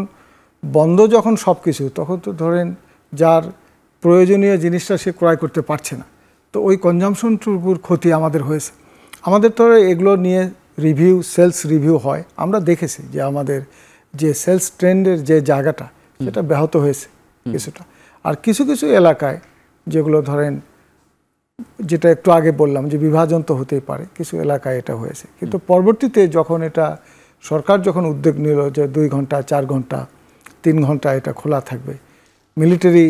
[SPEAKER 3] বন্ধ যখন সব কিছু, তখন তো ধরেন যার প্রয়োজনীয় জিনিসটা সে ক্রয় করতে পারছে না, তো ওই কনজামশনটুকুর ক্ষতি আমাদের হয়েছে। আমাদের তো এগুলো নিয়ে রিভিউ, সেলস রিভিউ হয়, আমরা দেখেছি যে আমাদের যে সেলস ট্রেন্ডের যে জায়গাটা সেটা ব্যাহত হয়েছে কিছুটা। আর কিছু কিছু এলাকায় যেগুলো ধরেন, যেটা একটু আগে বললাম যে বিভাজন তো হতেই পারে, কিছু এলাকায় এটা হয়েছে। কিন্তু পরবর্তীতে যখন এটা সরকার যখন উদ্যোগ নিল যে 2 ঘন্টা, 4 ঘন্টা, 3 ঘন্টা এটা খোলা থাকবে, মিলিটারি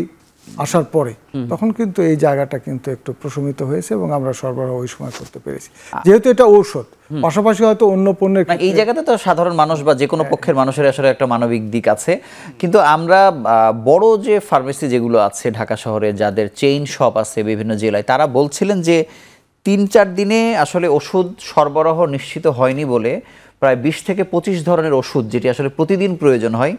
[SPEAKER 3] আসার পরে, তখন কিন্তু এই জায়গাটা কিন্তু একটু প্রশমিত হয়েছে এবং আমরা সরবরাহ ওই সময় করতে পেরেছি। যেহেতু এটা ঔষধ, পাশাপাশি হয়তো অন্য পণ্যের
[SPEAKER 1] এই জায়গাতে তো সাধারণ মানুষ বা যে কোনো পক্ষের মানুষের আসলে একটা মানবিক দিক আছে। কিন্তু আমরা বড় যে ফার্মেসি যেগুলো আছে ঢাকা শহরে, যাদের চেইন শপ আছে বিভিন্ন জেলায়, তারা বলছিলেন যে 3-4 দিনে আসলে ওষুধ সরবরাহ নিশ্চিত হয়নি বলে প্রায় 20 থেকে 25 ধরনের ওষুধ যেটি আসলে প্রতিদিন প্রয়োজন হয়,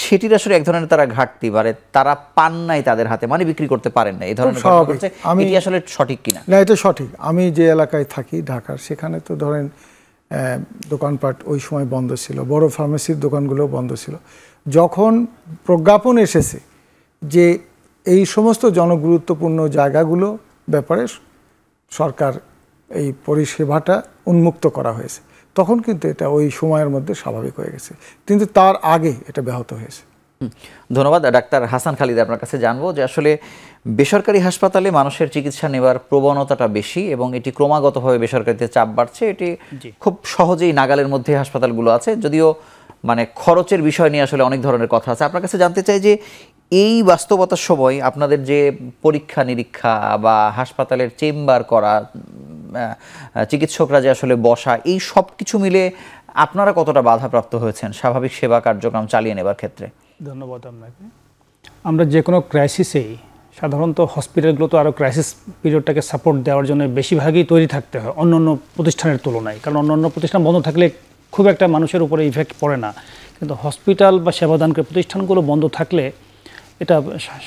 [SPEAKER 1] সেটির আসলে এক ধরনের তারা ঘাটতি, মানে তারা পান নাই তাদের হাতে, মানে বিক্রি করতে পারেন না, এই ধরনের ঘটনা ঘটছে। এটি আসলে সঠিক কিনা?
[SPEAKER 3] না, এটা সঠিক। আমি যে এলাকায় থাকি ঢাকার, সেখানে তো ধরেন দোকানপাট ওই সময় বন্ধ ছিল, বড় ফার্মেসির দোকানগুলো বন্ধ ছিল। যখন প্রজ্ঞাপন এসেছে যে এই সমস্ত জনগুরুত্বপূর্ণ জায়গাগুলো ব্যাপারে সরকার এই পরিষেবাটা উন্মুক্ত করা হয়েছে, তখন কিন্তু এটা ওই সময়ের মধ্যে স্বাভাবিক হয়ে গেছে, কিন্তু তার আগে এটা ব্যাহত হয়েছে।
[SPEAKER 1] ধন্যবাদ। ডাক্তার হাসান খালিদ, আপনার কাছে জানবো যে আসলে বেসরকারি হাসপাতালে মানুষের চিকিৎসা নেওয়ার প্রবণতাটা বেশি এবং এটি ক্রমাগতভাবে বেসরকারিতে চাপ বাড়ছে। এটি খুব সহজেই নাগালের মধ্যে হাসপাতালগুলো আছে, যদিও মানে খরচের বিষয় নিয়ে আসলে অনেক ধরনের কথা আছে। আপনার কাছে জানতে চাই যে এই বাস্তবতার সময় আপনাদের যে পরীক্ষা নিরীক্ষা বা হাসপাতালের চেম্বার করা, চিকিৎসকরা যে আসলে বসা, এই সব কিছু মিলে আপনারা কতটা বাধাপ্রাপ্ত হয়েছেন স্বাভাবিক সেবা কার্যক্রম চালিয়ে নেবার ক্ষেত্রে?
[SPEAKER 4] ধন্যবাদ আপনাকে। আমরা যে কোনো ক্রাইসিসেই সাধারণত হসপিটালগুলো তো আরও ক্রাইসিস পিরিয়ডটাকে সাপোর্ট দেওয়ার জন্য বেশিরভাগই তৈরি থাকতে হয় অন্য অন্য প্রতিষ্ঠানের তুলনায়, কারণ অন্য অন্য প্রতিষ্ঠান বন্ধ থাকলে খুব একটা মানুষের উপরে ইফেক্ট পড়ে না, কিন্তু হসপিটাল বা সেবাদানকারী প্রতিষ্ঠানগুলো বন্ধ থাকলে এটা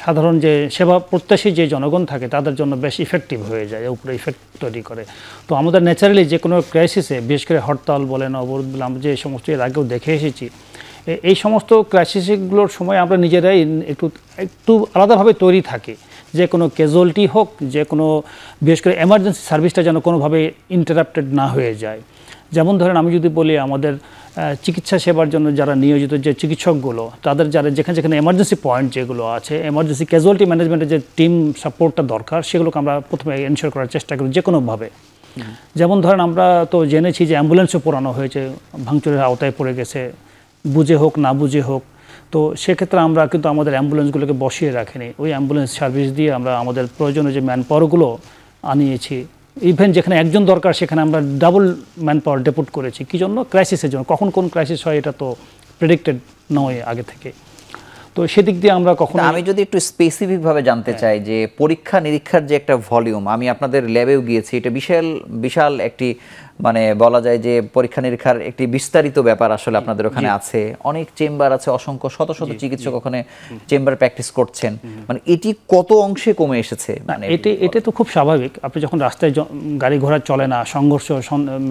[SPEAKER 4] সাধারণ যে সেবা প্রত্যাশী যে জনগণ থাকে তাদের জন্য বেশ ইফেক্টিভ হয়ে যায়, উপরে ইফেক্ট তৈরি করে। তো আমাদের ন্যাচারালি যে কোনো ক্রাইসিসে, বিশেষ করে হরতাল বলেন, অবরোধ বলেন, আমরা যে সমস্ত এর আগেও দেখে এসেছি, এই সমস্ত ক্রাইসিসগুলোর সময় আমরা নিজেরাই একটু আলাদাভাবে তৈরি থাকি, যে কোনো ক্যাজুয়ালিটি হোক, যে কোনো বিশেষ করে এমার্জেন্সি সার্ভিসটা যেন কোনোভাবে ইন্টারাপ্টেড না হয়ে যায়। যেমন ধরেন আমি যদি বলি, আমাদের চিকিৎসা সেবার জন্য যারা নিয়োজিত যে চিকিৎসকগুলো, তাদের যারা যেখানে যেখানে এমার্জেন্সি পয়েন্ট যেগুলো আছে, এমার্জেন্সি ক্যাজুয়ালিটি ম্যানেজমেন্টের যে টিম সাপোর্টটা দরকার, সেগুলোকে আমরা প্রথমে এনশিওর করার চেষ্টা করি যে কোনোভাবে। যেমন ধরেন আমরা তো জেনেছি যে অ্যাম্বুলেন্সও পোড়ানো হয়েছে, ভাঙচুরের আওতায় পড়ে গেছে, বুঝে হোক না বুঝে হোক। তো সেক্ষেত্রে আমরা কিন্তু আমাদের অ্যাম্বুলেন্সগুলোকে বসিয়ে রাখিনি, ওই অ্যাম্বুলেন্স সার্ভিস দিয়ে আমরা আমাদের প্রয়োজনীয় যে ম্যান পাওয়ারগুলো আনিয়েছি। ইভেন যেখানে একজন দরকার সেখানে আমরা ডাবল ম্যান পাওয়ার ডেপুট করেছি। কী জন্য? ক্রাইসিসের জন্য। কখন কোন ক্রাইসিস হয় এটা তো প্রেডিক্টেড নয় আগে থেকে। তো সেদিক দিয়ে আমরা কখনো,
[SPEAKER 1] আমি যদি একটু স্পেসিফিকভাবে জানতে চাই যে পরীক্ষা নিরীক্ষার যে একটা ভলিউম, আমি আপনাদের ল্যাবেও গিয়েছি, এটা বিশাল বিশাল একটি মানে বলা যায় যে পরীক্ষা নিরীক্ষার একটি বিস্তারিত ব্যাপার আসলে আপনাদের ওখানে আছে, অনেক চেম্বার আছে, অসংখ্য শত শত চিকিৎসক ওখানে চেম্বার প্র্যাকটিস করছেন, মানে এটি কত অংশে কমে এসেছে? মানে
[SPEAKER 4] এটা তো খুব স্বাভাবিক। আপনি যখন রাস্তায় গাড়ি ঘোড়া চলে না, সংঘর্ষ,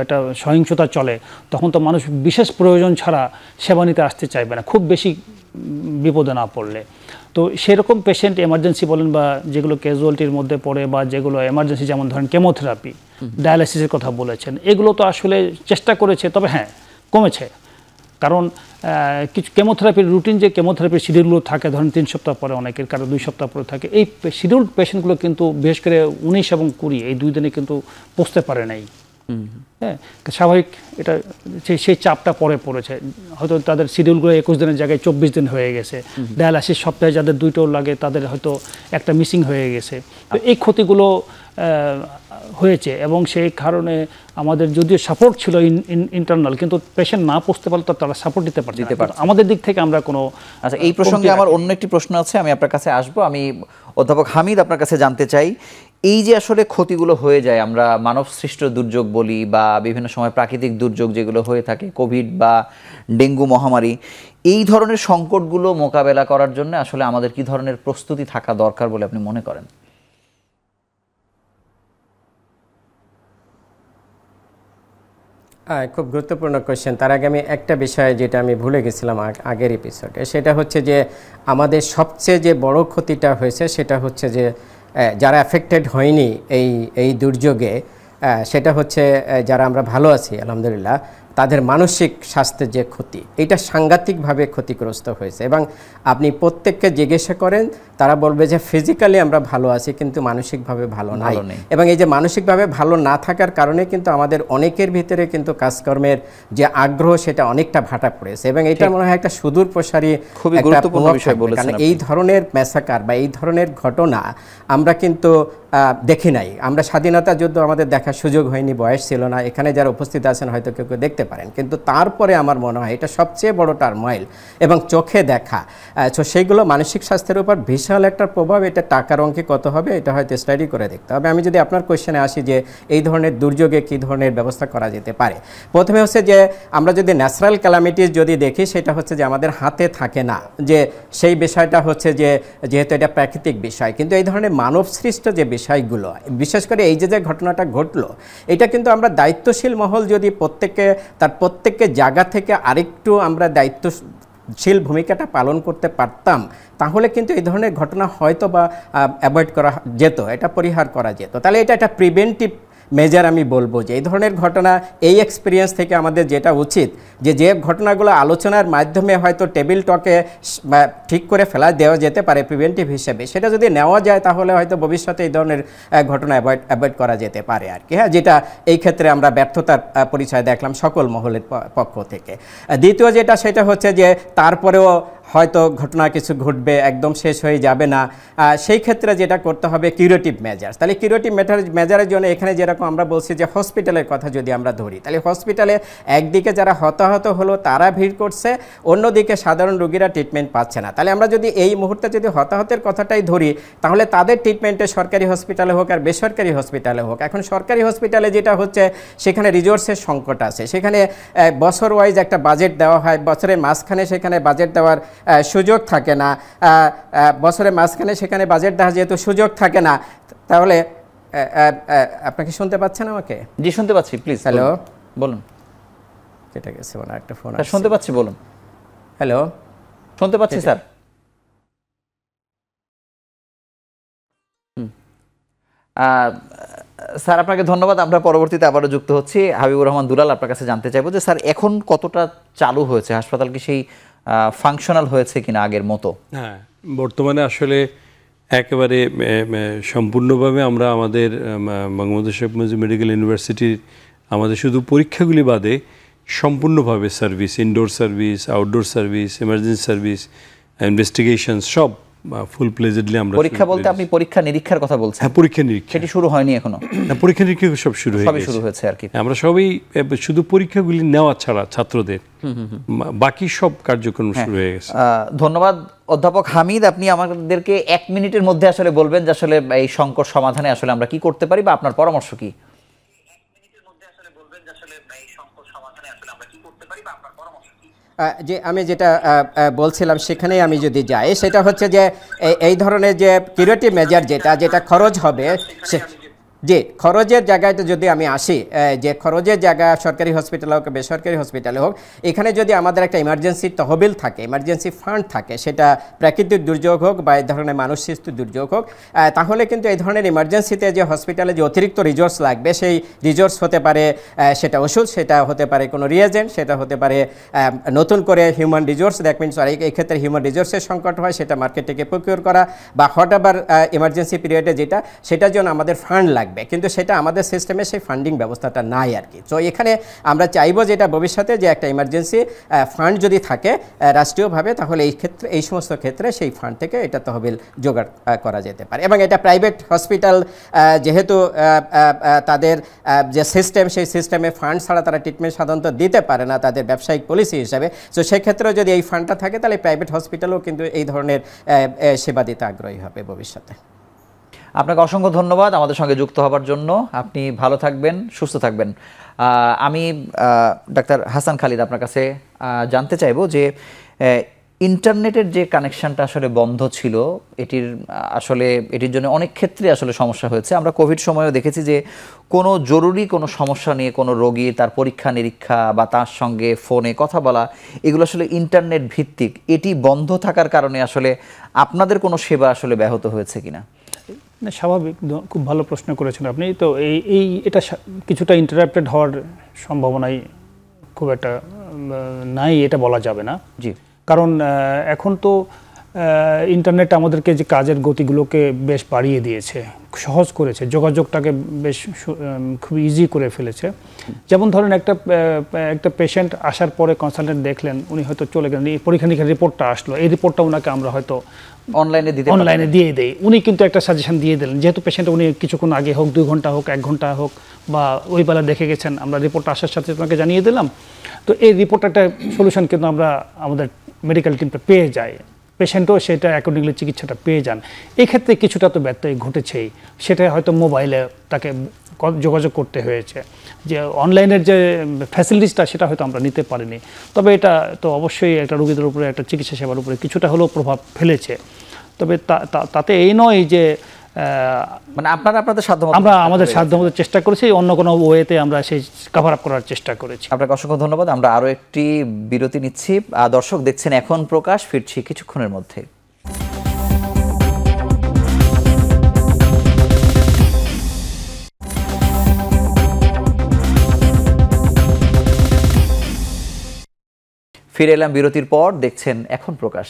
[SPEAKER 4] একটা সহিংসতা চলে, তখন তো মানুষ বিশেষ প্রয়োজন ছাড়া সেবা নিতে আসতে চাইবে না, খুব বেশি বিপদে না পড়লে। তো সেরকম পেশেন্ট এমার্জেন্সি বলেন বা যেগুলো ক্যাজুয়ালিটির মধ্যে পড়ে বা যেগুলো এমার্জেন্সি, যেমন ধরেন কেমোথেরাপি, ডায়ালাইসিসের কথা বলেছেন, এগুলো তো আসলে চেষ্টা করেছে, তবে হ্যাঁ কমেছে। কারণ কিছু কেমোথেরাপির রুটিন, যে কেমোথেরাপির শিডিউলগুলো থাকে, ধরেন 3 সপ্তাহ পরে, অনেকের কারো 2 সপ্তাহ পরে থাকে, এই শিডিউল পেশেন্টগুলো কিন্তু বিশেষ করে 19 এবং 20 এই 2 দিনে কিন্তু পৌঁছতে পারে নাই। হ্যাঁ, স্বাভাবিক, এটা সেই চাপটা পরে পড়েছে, হয়তো তাদের শিডিউলগুলো 21 দিনের জায়গায় 24 দিন হয়ে গেছে। ডায়ালাইসিস সপ্তাহে যাদের 2টো লাগে তাদের হয়তো একটা মিসিং হয়ে গেছে। তো এই ক্ষতিগুলো হয়েছে এবং সেই কারণে আমাদের যদিও সাপোর্ট ছিল ইন্টারনাল, কিন্তু পেশেন্ট না পৌঁছতে পারলে তো তারা সাপোর্ট দিতে পারছে না। আমাদের দিক থেকে আমরা কোনো
[SPEAKER 1] আচ্ছা, এই প্রসঙ্গে আমার অন্য একটি প্রশ্ন আছে, আমি আপনার কাছে আসবো। আমি অধ্যাপক হামিদ আপনার কাছে জানতে চাই, এই যে আসলে ক্ষতিগুলো হয়ে যায়, আমরা মানব সৃষ্ট দুর্যোগ বলি বা বিভিন্ন সময় প্রাকৃতিক দুর্যোগ যেগুলো হয়ে থাকে, কোভিড বা ডেঙ্গু মহামারী, এই ধরনের সংকটগুলো মোকাবেলা করার জন্য আসলে আমাদের কি ধরনের প্রস্তুতি থাকা দরকার বলে আপনি মনে করেন?
[SPEAKER 5] খুব গুরুত্বপূর্ণ কোয়েশ্চেন। তার আগে আমি একটা বিষয় যেটা আমি ভুলে গেছিলাম আগের এপিসোডে, সেটা হচ্ছে যে আমাদের সবচেয়ে যে বড় ক্ষতিটা হয়েছে সেটা হচ্ছে যে যারা অ্যাফেক্টেড হয়নি এই দুর্যোগে, সেটা হচ্ছে যারা আমরা ভালো আছি আলহামদুলিল্লাহ, তাদের মানসিক স্বাস্থ্যের যে ক্ষতি, এটা সাংঘাতিকভাবে ক্ষতিগ্রস্ত হয়েছে। এবং আপনি প্রত্যেককে জিজ্ঞাসা করেন, তারা বলবে যে ফিজিক্যালি আমরা ভালো আছি কিন্তু মানসিকভাবে ভালো নাই। এবং এই যে মানসিকভাবে ভালো না থাকার কারণে কিন্তু আমাদের অনেকের ভিতরে কিন্তু কাজকর্মের যে আগ্রহ সেটা অনেকটা ভাটা পড়েছে। এবং এটা মনে হয় একটা সুদূর প্রসারী
[SPEAKER 1] খুবই গুরুত্বপূর্ণ বিষয় বলেছেন।
[SPEAKER 5] কারণ এই ধরনের ম্যাসাকার বা এই ধরনের ঘটনা আমরা কিন্তু দেখি নাই। আমরা স্বাধীনতা যুদ্ধ আমাদের দেখার সুযোগ হয়নি, বয়স ছিল না। এখানে যারা উপস্থিত আছেন হয়তো কেউ কেউ দেখতে পারেন, কিন্তু তারপরে আমার মনে হয় এটা সবচেয়ে বড় টার্মোইল এবং চোখে দেখা। তো সেইগুলো মানসিক স্বাস্থ্যের উপর বিশাল একটা প্রভাব। এটা টাকার অঙ্কে কত হবে এটা হয়তো স্টাডি করে দেখতে হবে। আমি যদি আপনার কোয়েশ্চেনে আসি যে এই ধরনের দুর্যোগে কী ধরনের ব্যবস্থা করা যেতে পারে, প্রথমে হচ্ছে যে আমরা যদি ন্যাচারাল ক্যালামিটিস যদি দেখি, সেটা হচ্ছে যে আমাদের হাতে থাকে না, যে সেই বিষয়টা হচ্ছে যে যেহেতু এটা প্রাকৃতিক বিষয়, কিন্তু এই ধরনের মানব সৃষ্ট যে বিষয়গুলো, বিশেষ করে এই যে ঘটনাটা ঘটলো, এটা কিন্তু আমরা দায়িত্বশীল মহল যদি প্রত্যেককে জায়গা থেকে আরেকটু আমরা দায়িত্বশীল ভূমিকাটা পালন করতে পারতাম, তাহলে কিন্তু এই ধরনের ঘটনা হয়তো বা অ্যাভয়েড করা যেত, এটা পরিহার করা যেত। তাহলে এটা একটা প্রিভেন্টিভ মেজার আমি বলবো যে এই ধরনের ঘটনা, এই এক্সপিরিয়েন্স থেকে আমাদের যেটা উচিত যে ঘটনাগুলো আলোচনার মাধ্যমে হয়তো টেবিল টকে ঠিক করে ফেলা দেওয়া যেতে পারে প্রিভেন্টিভ হিসেবে, সেটা যদি নেওয়া যায় তাহলে হয়তো ভবিষ্যতে এই ধরনের ঘটনা অ্যাভয়েড করা যেতে পারে আর কি। হ্যাঁ, যেটা এই ক্ষেত্রে আমরা ব্যর্থতার পরিচয় দেখলাম সকল মহলের পক্ষ থেকে। দ্বিতীয় যেটা, সেটা হচ্ছে যে তারপরেও হয়তো ঘটনা কিছু ঘটবে, একদম শেষ হয়ে যাবে না। সেই ক্ষেত্রে যেটা করতে হবে কিউরেটিভ মেজার্স। তাহলে কিউরেটিভ মেজারের জন্য এখানে যেরকম আমরা বলছি যে হসপিটালের কথা যদি আমরা ধরি, তাহলে হসপিটালে একদিকে যারা হতাহত হলো তারা ভিড় করছে, অন্যদিকে সাধারণ রোগীরা ট্রিটমেন্ট পাচ্ছে না। তাহলে আমরা যদি এই মুহূর্তে যদি হতাহতের কথাটাই ধরি, তাহলে তাদের ট্রিটমেন্টে সরকারি হসপিটালে হোক আর বেসরকারি হসপিটালে হোক, এখন সরকারি হসপিটালে যেটা হচ্ছে সেখানে রিসোর্সের সংকট আছে। সেখানে বছর ওয়াইজ একটা বাজেট দেওয়া হয়, বছরের মাঝখানে সেখানে বাজেট দেওয়ার সুযোগ থাকে না, বছরের মাঝখানে সেখানে বাজেট দেওয়া যেহেতু সুযোগ থাকে না, তাহলে আপনাকে শুনতে পাচ্ছেন আমাকে?
[SPEAKER 1] জি, শুনতে পাচ্ছি, প্লিজ।
[SPEAKER 5] হ্যালো,
[SPEAKER 1] বলুন।
[SPEAKER 5] কেটে গেছে মানে একটা ফোন।
[SPEAKER 1] শুনতে পাচ্ছি, বলুন।
[SPEAKER 5] হ্যালো,
[SPEAKER 1] শুনতে পাচ্ছি স্যার। স্যার, আপনাকে ধন্যবাদ। আমরা পরবর্তীতে আবারও যুক্ত হচ্ছি। হাবিবুর রহমান দুলাল, আপনার কাছে জানতে চাইবো যে স্যার এখন কতটা চালু হয়েছে হাসপাতাল, কি সেই ফাংশনাল হয়েছে কিনা আগের মতো?
[SPEAKER 2] হ্যাঁ, বর্তমানে আসলে একেবারে সম্পূর্ণভাবে আমরা আমাদের বঙ্গবন্ধু শেখ মুজিব মেডিকেল ইউনিভার্সিটির আমাদের শুধু পরীক্ষাগুলি বাদে সম্পূর্ণভাবে service, indoor service, outdoor service, emergency service, investigation সব ফুল প্লেজেডলি আমরা।
[SPEAKER 1] পরীক্ষা বলতে আপনি পরীক্ষা নিরীক্ষার কথা বলছেন?
[SPEAKER 2] হ্যাঁ, পরীক্ষা নিরীক্ষা
[SPEAKER 1] সেটি শুরু হয়নি এখনো?
[SPEAKER 2] না, পরীক্ষা নিরীক্ষা সব শুরু
[SPEAKER 1] হয়েছে আর কি।
[SPEAKER 2] আমরা সবই শুধু পরীক্ষাগুলি নেওয়া ছাড়া ছাত্রদের বাকি সব কার্যক্রম শুরু হয়ে গেছে।
[SPEAKER 1] ধন্যবাদ অধ্যাপক হামিদ। আপনি আমাদেরকে 1 মিনিটের মধ্যে আসলে বলবেন যে আসলে এই সংকট সমাধানে আসলে আমরা কি করতে পারি বা আপনার পরামর্শ কি?
[SPEAKER 5] যে আমি যেটা বলছিলাম সেখানেই আমি যদি যাই, সেটা হচ্ছে যে এই ধরনের যে কিউরেটিভ মেজার যেটা খরচ হবে, যে খরচের জায়গাটা যদি আমি আসি, যে খরচের জায়গা সরকারি হসপিটাল হোক বেসরকারি হসপিটালে হোক, এখানে যদি আমাদের একটা ইমার্জেন্সি তহবিল থাকে, ইমার্জেন্সি ফান্ড থাকে, সেটা প্রাকৃতিক দুর্যোগ হোক বা এই ধরনের মানুষ সৃষ্ট দুর্যোগ হোক, তাহলে কিন্তু এই ধরনের ইমার্জেন্সিতে যে হসপিটালে যে অতিরিক্ত রিসোর্স লাগবে, সেই রিসোর্স হতে পারে সেটা ওষুধ, সেটা হতে পারে কোনো রিয়েজেন্ট, সেটা হতে পারে নতুন করে হিউম্যান রিসোর্স। দ্যাট মিনস এই ক্ষেত্রে হিউম্যান রিসোর্সের সংকট হয়, সেটা মার্কেট থেকে প্রকিউর করা, বা হোয়াট এভার ইমার্জেন্সি পিরিয়ডে যেটা, সেটার জন্য আমাদের ফান্ড লাগবে। থাকবে, কিন্তু সেটা আমাদের সিস্টেমে সেই ফান্ডিং ব্যবস্থাটা নাই আর কি। তো এখানে আমরা চাইবো যে এটা ভবিষ্যতে যে একটা ইমার্জেন্সি ফান্ড যদি থাকে রাষ্ট্রীয়ভাবে, তাহলে এই সমস্ত ক্ষেত্রে সেই ফান্ড থেকে এটা তহবিল জোগাড় করা যেতে পারে। এবং এটা প্রাইভেট হসপিটাল যেহেতু তাদের যে সিস্টেম, সেই সিস্টেমে ফান্ড ছাড়া তারা ট্রিটমেন্ট সাধারণত দিতে পারে না তাদের ব্যবসায়িক পলিসি হিসাবে। তো সেক্ষেত্রেও যদি এই ফান্ডটা থাকে তাহলে প্রাইভেট হসপিটালও কিন্তু এই ধরনের সেবা দিতে আগ্রহী হবে ভবিষ্যতে।
[SPEAKER 1] আপনাকে অসংখ্য ধন্যবাদ আমাদের সঙ্গে যুক্ত হবার জন্য। আপনি ভালো থাকবেন, সুস্থ থাকবেন। আমি ডাক্তার হাসান খালিদ আপনার কাছে জানতে চাইবো যে ইন্টারনেটের যে কানেকশনটা আসলে বন্ধ ছিল, এটির জন্য অনেক ক্ষেত্রে আসলে সমস্যা হয়েছে। আমরা কোভিড সময়েও দেখেছি যে কোনো জরুরি কোনো সমস্যা নিয়ে কোনো রোগী তার পরীক্ষা নিরীক্ষা বা তার সঙ্গে ফোনে কথা বলা, এগুলো আসলে ইন্টারনেট ভিত্তিক। এটি বন্ধ থাকার কারণে আসলে আপনাদের কোনো সেবা আসলে ব্যাহত হয়েছে কিনা?
[SPEAKER 4] না, স্বাভাবিক, খুব ভালো প্রশ্ন করেছেন আপনি। তো এটা কিছুটা ইন্টারাপ্টেড হওয়ার সম্ভাবনাই খুব একটা নাই, এটা বলা যাবে না।
[SPEAKER 1] জি,
[SPEAKER 4] কারণ এখন তো ইন্টারনেট আমাদেরকে যে কাজের গতিগুলোকে বেশ বাড়িয়ে দিয়েছে, সহজ করেছে, যোগাযোগটাকে বেশ খুব ইজি করে ফেলেছে। যেমন ধরেন একটা পেশেন্ট আসার পরে কনসালটেন্ট দেখলেন, উনি হয়তো চলে গেলেন, এই পরীক্ষা নিরীক্ষার রিপোর্টটা আসলো, এই রিপোর্টটা ওনাকে আমরা হয়তো অনলাইনে দিয়ে দেই, উনি কিন্তু একটা সাজেশন দিয়ে দিলেন। যেহেতু পেশেন্ট উনি কিছুক্ষণ আগে হোক, 2 ঘন্টা হোক, 1 ঘন্টা হোক, বা ওই বেলা দেখে গেছেন, আমরা রিপোর্টটা আসার সাথে ওনাকে জানিয়ে দিলাম। তো এই রিপোর্ট একটা সলিউশন কিন্তু আমরা আমাদের মেডিকেল টিমটা পেয়ে যায়, পেশেন্টও সেটা অ্যাকর্ডিংলি চিকিৎসাটা পেয়ে যান। এই ক্ষেত্রে কিছুটা তো ব্যত্যয় ঘটেছেই, সেটা হয়তো মোবাইলে তাকে যোগাযোগ করতে হয়েছে, যে অনলাইনের যে ফ্যাসিলিটিসটা সেটা হয়তো আমরা নিতে পারিনি। তবে এটা তো অবশ্যই একটা রোগীদের উপরে, একটা চিকিৎসা সেবার উপরে কিছুটা হলেও প্রভাব ফেলেছে। তবে তাতে এই নয় যে
[SPEAKER 1] মানে আপনাদের সাধ্যমতো
[SPEAKER 4] আমরা আমাদের সাধ্যমতো চেষ্টা করেছি, অন্য কোনো ওয়েতে আমরা সেই কভার আপ করার চেষ্টা করেছি।
[SPEAKER 1] আপনাকে অসংখ্য ধন্যবাদ। আমরা আরও একটি বিরতি নিচ্ছি। দর্শক দেখছেন এখন প্রকাশ, ফিরছি কিছুক্ষণের মধ্যে। ফিরে এলাম বিরতির পর, দেখছেন এখন প্রকাশ।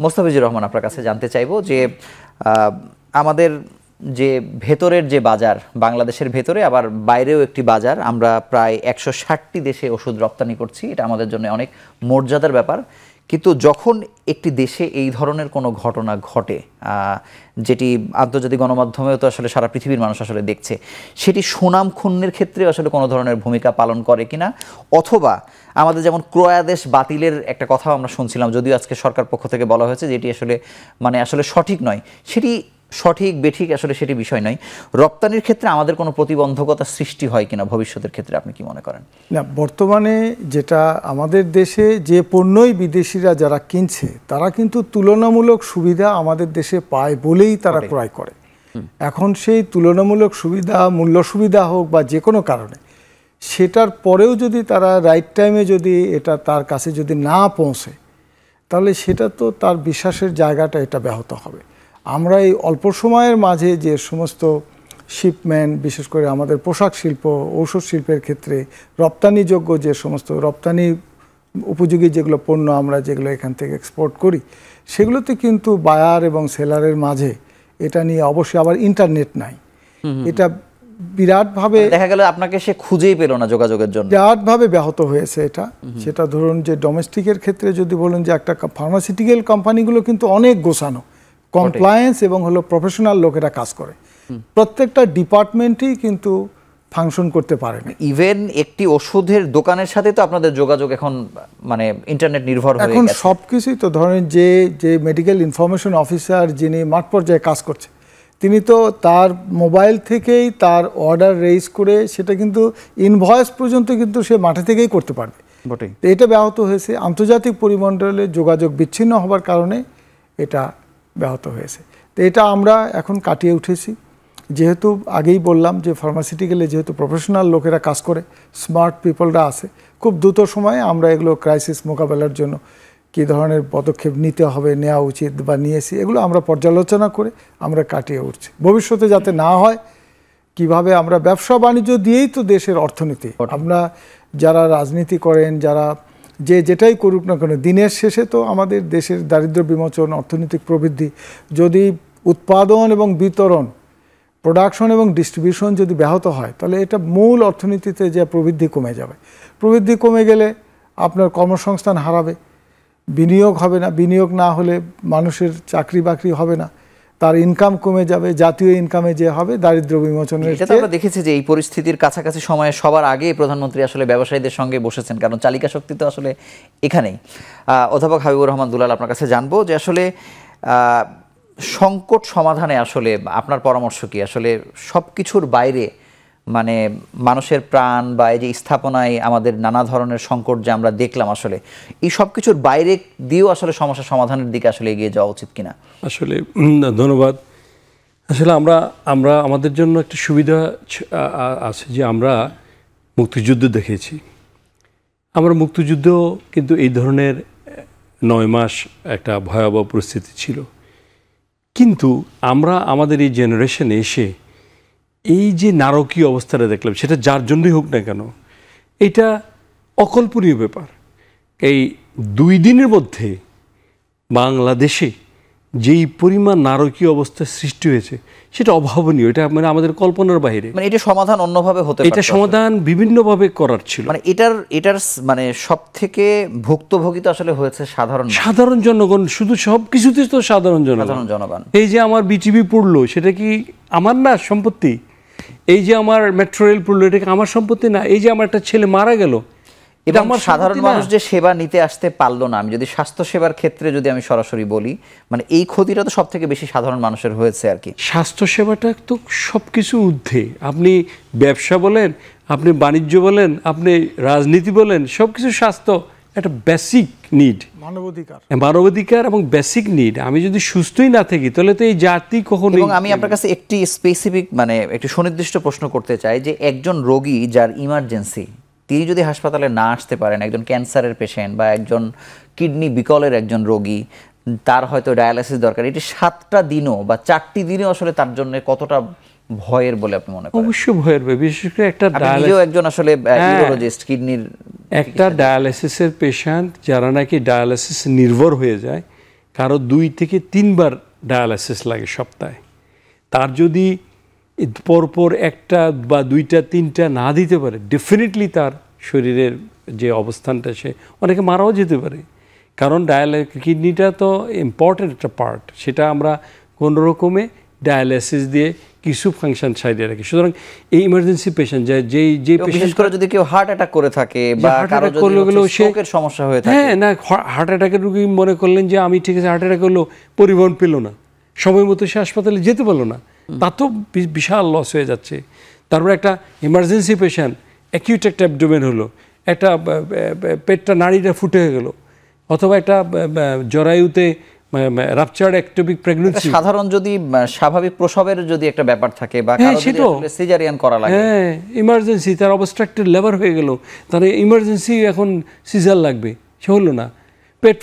[SPEAKER 1] মোস্তাফিজুর রহমান, আপনার কাছে জানতে চাইবো যে আমাদের যে ভেতরের যে বাজার, বাংলাদেশের ভেতরে আবার বাইরেও একটি বাজার, আমরা প্রায় 160টি দেশে ওষুধ রপ্তানি করছি, এটা আমাদের জন্য অনেক মর্যাদার ব্যাপার। কিন্তু যখন একটি দেশে এই ধরনের কোনো ঘটনা ঘটে, যেটি আন্তর্জাতিক গণমাধ্যমেও তো আসলে সারা পৃথিবীর মানুষ আসলে দেখছে, সেটি সুনাম ক্ষুণ্ণের ক্ষেত্রে আসলে কোনো ধরনের ভূমিকা পালন করে কিনা, অথবা আমাদের যেমন ক্রয়াদেশ বাতিলের একটা কথাও আমরা শুনছিলাম, যদিও আজকে সরকার পক্ষ থেকে বলা হয়েছে যে এটি আসলে সঠিক নয়, সেটি সঠিক বেঠিক আসলে সেটি বিষয় নয়। রপ্তানির ক্ষেত্রে আমাদের কোনো প্রতিবন্ধকতা সৃষ্টি হয় কিনা ভবিষ্যতের ক্ষেত্রে, আপনি কি মনে করেন?
[SPEAKER 3] না, বর্তমানে যেটা আমাদের দেশে যে পণ্যই বিদেশিরা যারা কিনছে, তারা কিন্তু তুলনামূলক সুবিধা আমাদের দেশে পায় বলেই তারা ক্রয় করে। এখন সেই তুলনামূলক সুবিধা, মূল্য সুবিধা হোক বা যে কোনো কারণে, সেটার পরেও যদি তারা রাইট টাইমে যদি এটা তার কাছে যদি না পৌঁছে, তাহলে সেটা তো তার বিশ্বাসের জায়গাটা এটা ব্যাহত হবে। আমরা এই অল্প সময়ের মাঝে যে সমস্ত শিপমেন্ট, বিশেষ করে আমাদের পোশাক শিল্প, ঔষধ শিল্পের ক্ষেত্রে রপ্তানিযোগ্য যে সমস্ত রপ্তানি উপযোগী যেগুলো পণ্য আমরা যেগুলো এখান থেকে এক্সপোর্ট করি, সেগুলোতে কিন্তু বায়ার এবং সেলারের মাঝে এটা নিয়ে অবশ্যই আবার ইন্টারনেট নাই। এটা বিরাটভাবে
[SPEAKER 1] দেখা গেল আপনাকে সে খুঁজেই পেল না যোগাযোগের জন্য,
[SPEAKER 3] বিরাটভাবে ব্যাহত হয়েছে এটা। সেটা ধরুন যে ডোমেস্টিকের ক্ষেত্রে যদি বলেন যে একটা ফার্মাসিউটিক্যাল কোম্পানিগুলো কিন্তু অনেক গোছানো, কমপ্লায়েন্স এবং হলো প্রফেশনাল লোকেরা কাজ করে, প্রত্যেকটা ডিপার্টমেন্টই কিন্তু ফাংশন করতে পারে না।
[SPEAKER 1] ইভেন একটি ওষুধের দোকানের সাথে তো আপনাদের যোগাযোগ এখন মানে ইন্টারনেট নির্ভর হয়ে গেছে।
[SPEAKER 3] এখন সবকিছুই তো ধরেন যে মেডিকেল ইনফরমেশন অফিসার যিনি মাঠ পর্যায়ে কাজ করছে, তিনি তো তার মোবাইল থেকেই তার অর্ডার রেইজ করে সেটা কিন্তু ইনভয়েস পর্যন্ত কিন্তু সে মাঠে থেকেই করতে পারবে। এটা ব্যাহত হয়েছে, আন্তর্জাতিক পরিমণ্ডলে যোগাযোগ বিচ্ছিন্ন হবার কারণে এটা ব্যাহত হয়েছে। তো এটা আমরা এখন কাটিয়ে উঠেছি, যেহেতু আগেই বললাম যে ফার্মাসিউটিক্যালে যেহেতু প্রফেশনাল লোকেরা কাজ করে, স্মার্ট পিপলরা আছে, খুব দ্রুত সময়ে আমরা এগুলো ক্রাইসিস মোকাবেলার জন্য কী ধরনের পদক্ষেপ নিতে হবে, নেওয়া উচিত বা নিয়েছি, এগুলো আমরা পর্যালোচনা করে আমরা কাটিয়ে উঠছি। ভবিষ্যতে যাতে না হয়, কিভাবে আমরা ব্যবসা বাণিজ্য দিয়েই তো দেশের অর্থনীতি, আমরা যারা রাজনীতি করেন, যারা যেটাই করুক না কেন, দিনের শেষে তো আমাদের দেশের দারিদ্র্য বিমোচন, অর্থনৈতিক প্রবৃদ্ধি, যদি উৎপাদন এবং বিতরণ প্রোডাকশন এবং ডিস্ট্রিবিউশন যদি ব্যাহত হয় তাহলে এটা মূল অর্থনীতিতে যে প্রবৃদ্ধি কমে যাবে। প্রবৃদ্ধি কমে গেলে আপনার কর্মসংস্থান হারাবে, বিনিয়োগ হবে না, বিনিয়োগ না হলে মানুষের চাকরি বাকরি হবে না, তার ইনকাম কমে যাবে, জাতীয় ইনকামে যে হবে দারিদ্র্য বিমোচনের।
[SPEAKER 1] এটা তো আমরা দেখেছি যে এই পরিস্থিতির কাছাকাছি সময়ে সবার আগে প্রধানমন্ত্রী আসলে ব্যবসায়ীদের সঙ্গে বসেছেন, কারণ চালিকা শক্তি তো আসলে এখানেই। অধ্যাপক হাবিবুর রহমান দুলাল, আপনার কাছে জানবো যে আসলে সংকট সমাধানে আসলে আপনার পরামর্শ কি? আসলে সব কিছুর বাইরে মানে মানুষের প্রাণ বা এই যে স্থাপনায় আমাদের নানা ধরনের সংকট যে আমরা দেখলাম, আসলে এই সব কিছুর বাইরে দিয়েও আসলে সমস্যা সমাধানের দিকে আসলে এগিয়ে যাওয়া উচিত কিনা?
[SPEAKER 2] আসলে ধন্যবাদ। আসলে আমরা আমাদের জন্য একটা সুবিধা আছে যে আমরা মুক্তিযুদ্ধ দেখেছি। আমরা মুক্তিযুদ্ধ কিন্তু এই ধরনের 9 মাস একটা ভয়াবহ পরিস্থিতি ছিল, কিন্তু আমরা আমাদের এই জেনারেশনে এসে এই যে নারকীয় অবস্থাটা দেখলাম, সেটা যার জন্যই হোক না কেন, এটা অকল্পনীয় ব্যাপার। এই 2 দিনের মধ্যে বাংলাদেশে যেই পরিমাণ নারকীয় অবস্থার সৃষ্টি হয়েছে সেটা অভাবনীয়, এটা মানে আমাদের কল্পনার বাইরে।
[SPEAKER 1] মানে এটা সমাধান অন্যভাবে হতে পারত,
[SPEAKER 2] এটা সমাধান বিভিন্নভাবে করার ছিল।
[SPEAKER 1] মানে এটার মানে সব থেকে ভুক্তভোগী তো আসলে হয়েছে
[SPEAKER 2] সাধারণ জনগণ, শুধু সব কিছুতে তো সাধারণ জনগণ। এই যে আমার বিটিভি পড়লো, সেটা কি আমার না সম্পত্তি? এই যে আমার মেট্রো রেল পড়লো, এটা কি আমার সম্পত্তি না? এই যে আমার একটা ছেলে মারা গেল,
[SPEAKER 1] এটা আমার সাধারণ মানুষ যে সেবা নিতে আসতে পারলো না, আমি যদি স্বাস্থ্য সেবার ক্ষেত্রে যদি আমি সরাসরি বলি, মানে এই ক্ষতিটা তো সব থেকে বেশি সাধারণ মানুষের হয়েছে আর কি।
[SPEAKER 2] স্বাস্থ্য সেবাটা তো সব কিছু ঊর্ধ্বে, আপনি ব্যবসা বলেন, আপনি বাণিজ্য বলেন, আপনি রাজনীতি বলেন, সব কিছু স্বাস্থ্য একটা বেসিক নিড, মানবাধিকার এবং বেসিক নিড। আমি যদি সুস্থই না থাকি তাহলে তো এই জাতি কখনো।
[SPEAKER 1] এবং আমি আপনার কাছে একটি স্পেসিফিক মানে একটি সুনির্দিষ্ট প্রশ্ন করতে চাই যে একজন রোগী যার ইমার্জেন্সি, তিনি যদি হাসপাতালে না আসতে পারেন, একজন ক্যান্সারের পেশেন্ট বা একজন কিডনি বিকলের একজন রোগী, তার হয়তো ডায়ালাইসিস দরকার, এটি 7টা দিনও বা 4টি দিনও আসলে তার জন্য কতটা ভয়ের বলে আপনি মনে করেন?
[SPEAKER 2] অবশ্যই ভয়ের, বিশেষ করে একটা
[SPEAKER 1] একজন আসলে ইউরোলজিস্ট, কিডনির
[SPEAKER 2] একটা ডায়ালাইসিসের পেশেন্ট যারা নাকি ডায়ালাইসিস নির্ভর হয়ে যায়, কারো 2 থেকে 3 বার ডায়ালাইসিস লাগে সপ্তাহে, তার যদি পরপর 1টা বা 2টা 3টা না দিতে পারে, ডেফিনেটলি তার শরীরের যে অবস্থানটা, সে অনেকে মারাও যেতে পারে। কারণ কিডনিটা তো ইম্পর্টেন্ট একটা পার্ট, সেটা আমরা কোনো রকমে ডায়ালাইসিস দিয়ে কিছু ফাংশন সাইডে রাখি। সুতরাং এই ইমার্জেন্সি পেশেন্ট যে
[SPEAKER 1] বিশেষ করে যদি কেউ হার্ট অ্যাটাক করে থাকে বা কারো যদি স্ট্রোকের সমস্যা হয়ে থাকে,
[SPEAKER 2] হ্যাঁ না, হার্ট অ্যাটাকের রোগী মনে করলেন যে আমি ঠিক আছে, হার্ট অ্যাটাক হলো, পরিবহন পেল না, সময় মতো সে হাসপাতালে যেতে পারলো না, তা তো বিশাল লস হয়ে যাচ্ছে। তারপরে একটা ইমার্জেন্সি পেশেন্ট অ্যাকিউট একটা অ্যাবডোমেন হলো, একটা পেটটা নাড়িটা ফুটে হয়ে গেল, অথবা একটা জরায়ুতে রাপচার্ড একটোপিক প্রেগন্যান্সি,
[SPEAKER 1] সাধারণ যদি স্বাভাবিক প্রসবের যদি একটা ব্যাপার থাকে বা কারো যদি সিজারিয়ান করা লাগে,
[SPEAKER 2] হ্যাঁ ইমার্জেন্সি, তার অবস্ট্রাক্টেড লেবার হয়ে গেল, তার ইমার্জেন্সি এখন সিজার লাগবে, সে হলো না, পেট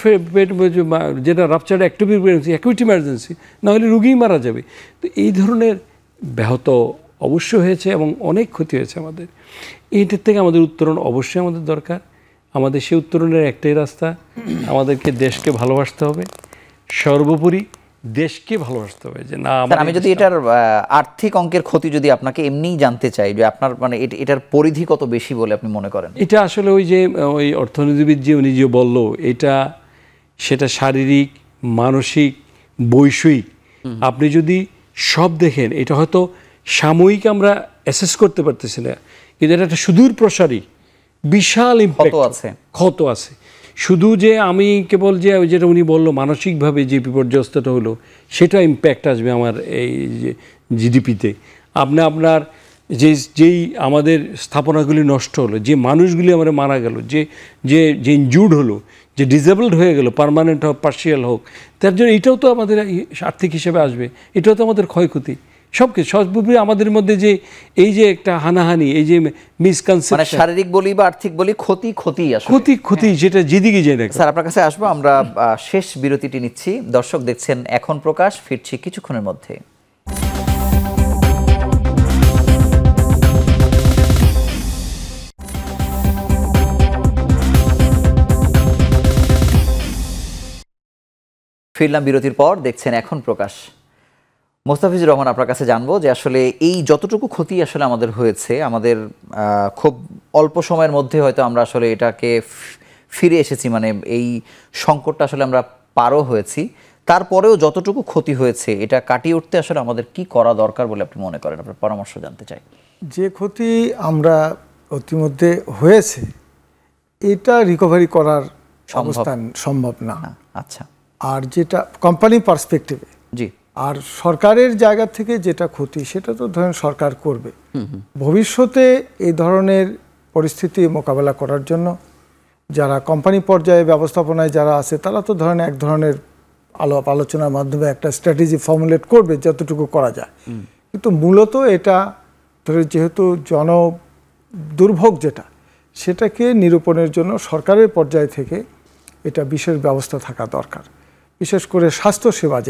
[SPEAKER 2] যেটা ruptured ectopic pregnancy, acute emergency, না হলে রুগীই মারা যাবে। তো এই ধরনের ব্যাহত অবশ্যই হয়েছে এবং অনেক ক্ষতি হয়েছে আমাদের। এইটার থেকে আমাদের উত্তরণ অবশ্যই আমাদের দরকার। আমাদের সেই উত্তরণের একটাই রাস্তা, আমাদেরকে দেশকে ভালোবাসতে হবে, সর্বোপরি দেশকে ভালোবাসতে হবে। যে না,
[SPEAKER 1] আমি যদি এটার আর্থিক অঙ্কের ক্ষতি যদি আপনাকে এমনিই জানতে চাই, যে আপনার মানে এটার পরিধি কত বেশি বলে আপনি মনে করেন?
[SPEAKER 2] এটা আসলে ওই অর্থনীতিবিদ যে উনি যে বলল, সেটা শারীরিক, মানসিক, বৈষয়িক, আপনি যদি সব দেখেন, এটা হয়তো সাময়িক আমরা অ্যাসেস করতে পারতেছি না, কিন্তু এটা একটা সুদূর প্রসারী বিশাল ক্ষত আছে। শুধু যে আমি কেবল যে যেটা উনি বললো মানসিকভাবে যে বিপর্যস্তটা হলো, সেটা ইম্প্যাক্ট আসবে আমার এই যে জিডিপিতে। আপনার যেই আমাদের স্থাপনাগুলি নষ্ট হলো, যে মানুষগুলি আমরা মারা গেল, যে ইনজুর্ড হলো, যে ডিসেবলড হয়ে গেল, পার্মানেন্ট হোক পার্শিয়াল হোক, তার জন্য এটাও তো আমাদের আর্থিক হিসেবে আসবে, এটাও তো আমাদের ক্ষয়ক্ষতি। সব কিছু সর্বোপরি আমাদের মধ্যে যে এই যে একটা হানাহানি, এই যে মিসকনসেপশন,
[SPEAKER 1] শারীরিক বলি বা আর্থিক বলি, ক্ষতি
[SPEAKER 2] যেটা যেদিকে যায় না।
[SPEAKER 1] স্যার, আপনার কাছে আসবো, আমরা শেষ বিরতিটি নিচ্ছি। দর্শক দেখছেন এখন প্রকাশ, ফিরছি কিছুক্ষণের মধ্যে। ফিরলাম বিরতির পর, দেখছেন এখন প্রকাশ। মোস্তাফিজুর রহমান, আপনার কাছে জানবো যে আসলে এই যতটুকু ক্ষতি আসলে আমাদের হয়েছে, আমাদের খুব অল্প সময়ের মধ্যে হয়তো আমরা আসলে এটাকে ফিরে এসেছি, মানে এই সংকটটা আসলে আমরা পারও হয়েছি, তারপরেও যতটুকু ক্ষতি হয়েছে এটা কাটিয়ে উঠতে আসলে আমাদের কি করা দরকার বলে আপনি মনে করেন? আপনার পরামর্শ জানতে চাই।
[SPEAKER 3] যে ক্ষতি আমরা ইতিমধ্যে হয়েছে এটা রিকভারি করার অবস্থান সম্ভব না।
[SPEAKER 1] আচ্ছা,
[SPEAKER 3] আর যেটা কোম্পানি পার্সপেক্টিভে,
[SPEAKER 1] জি,
[SPEAKER 3] আর সরকারের জায়গা থেকে যেটা ক্ষতি সেটা তো ধরেন সরকার করবে। ভবিষ্যতে এই ধরনের পরিস্থিতি মোকাবেলা করার জন্য যারা কোম্পানি পর্যায়ে ব্যবস্থাপনায় যারা আছে তারা তো ধরেন এক ধরনের আলোচনার মাধ্যমে একটা স্ট্র্যাটেজি ফর্মুলেট করবে যতটুকু করা যায়। কিন্তু মূলত এটা ধরে যেহেতু দুর্ভোগ যেটা সেটাকে নিরূপণের জন্য সরকারের পর্যায় থেকে এটা বিশেষ ব্যবস্থা থাকা দরকার। বিশেষ করে স্বাস্থ্যসেবা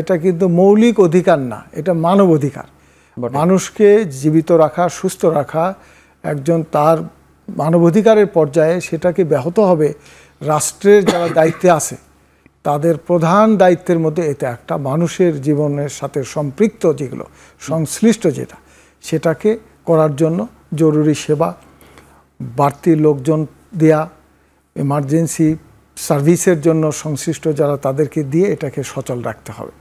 [SPEAKER 3] এটা কিন্তু মৌলিক অধিকার না, এটা মানব অধিকার। মানুষকে জীবিত রাখা, সুস্থ রাখা একজন তার মানবাধিকারের পর্যায়ে সেটাকে ব্যাহত হবে। রাষ্ট্রের যারা দায়িত্বে আছে তাদের প্রধান দায়িত্বের মধ্যে এটা একটা, মানুষের জীবনের সাথে সম্পৃক্ত যেগুলো সংশ্লিষ্ট সেটাকে করার জন্য জরুরি সেবা, বাড়তি লোকজন দেয়া, এমার্জেন্সি সার্ভিসের জন্য সংশ্লিষ্ট যারা তাদেরকে দিয়ে এটাকে সচল রাখতে হবে।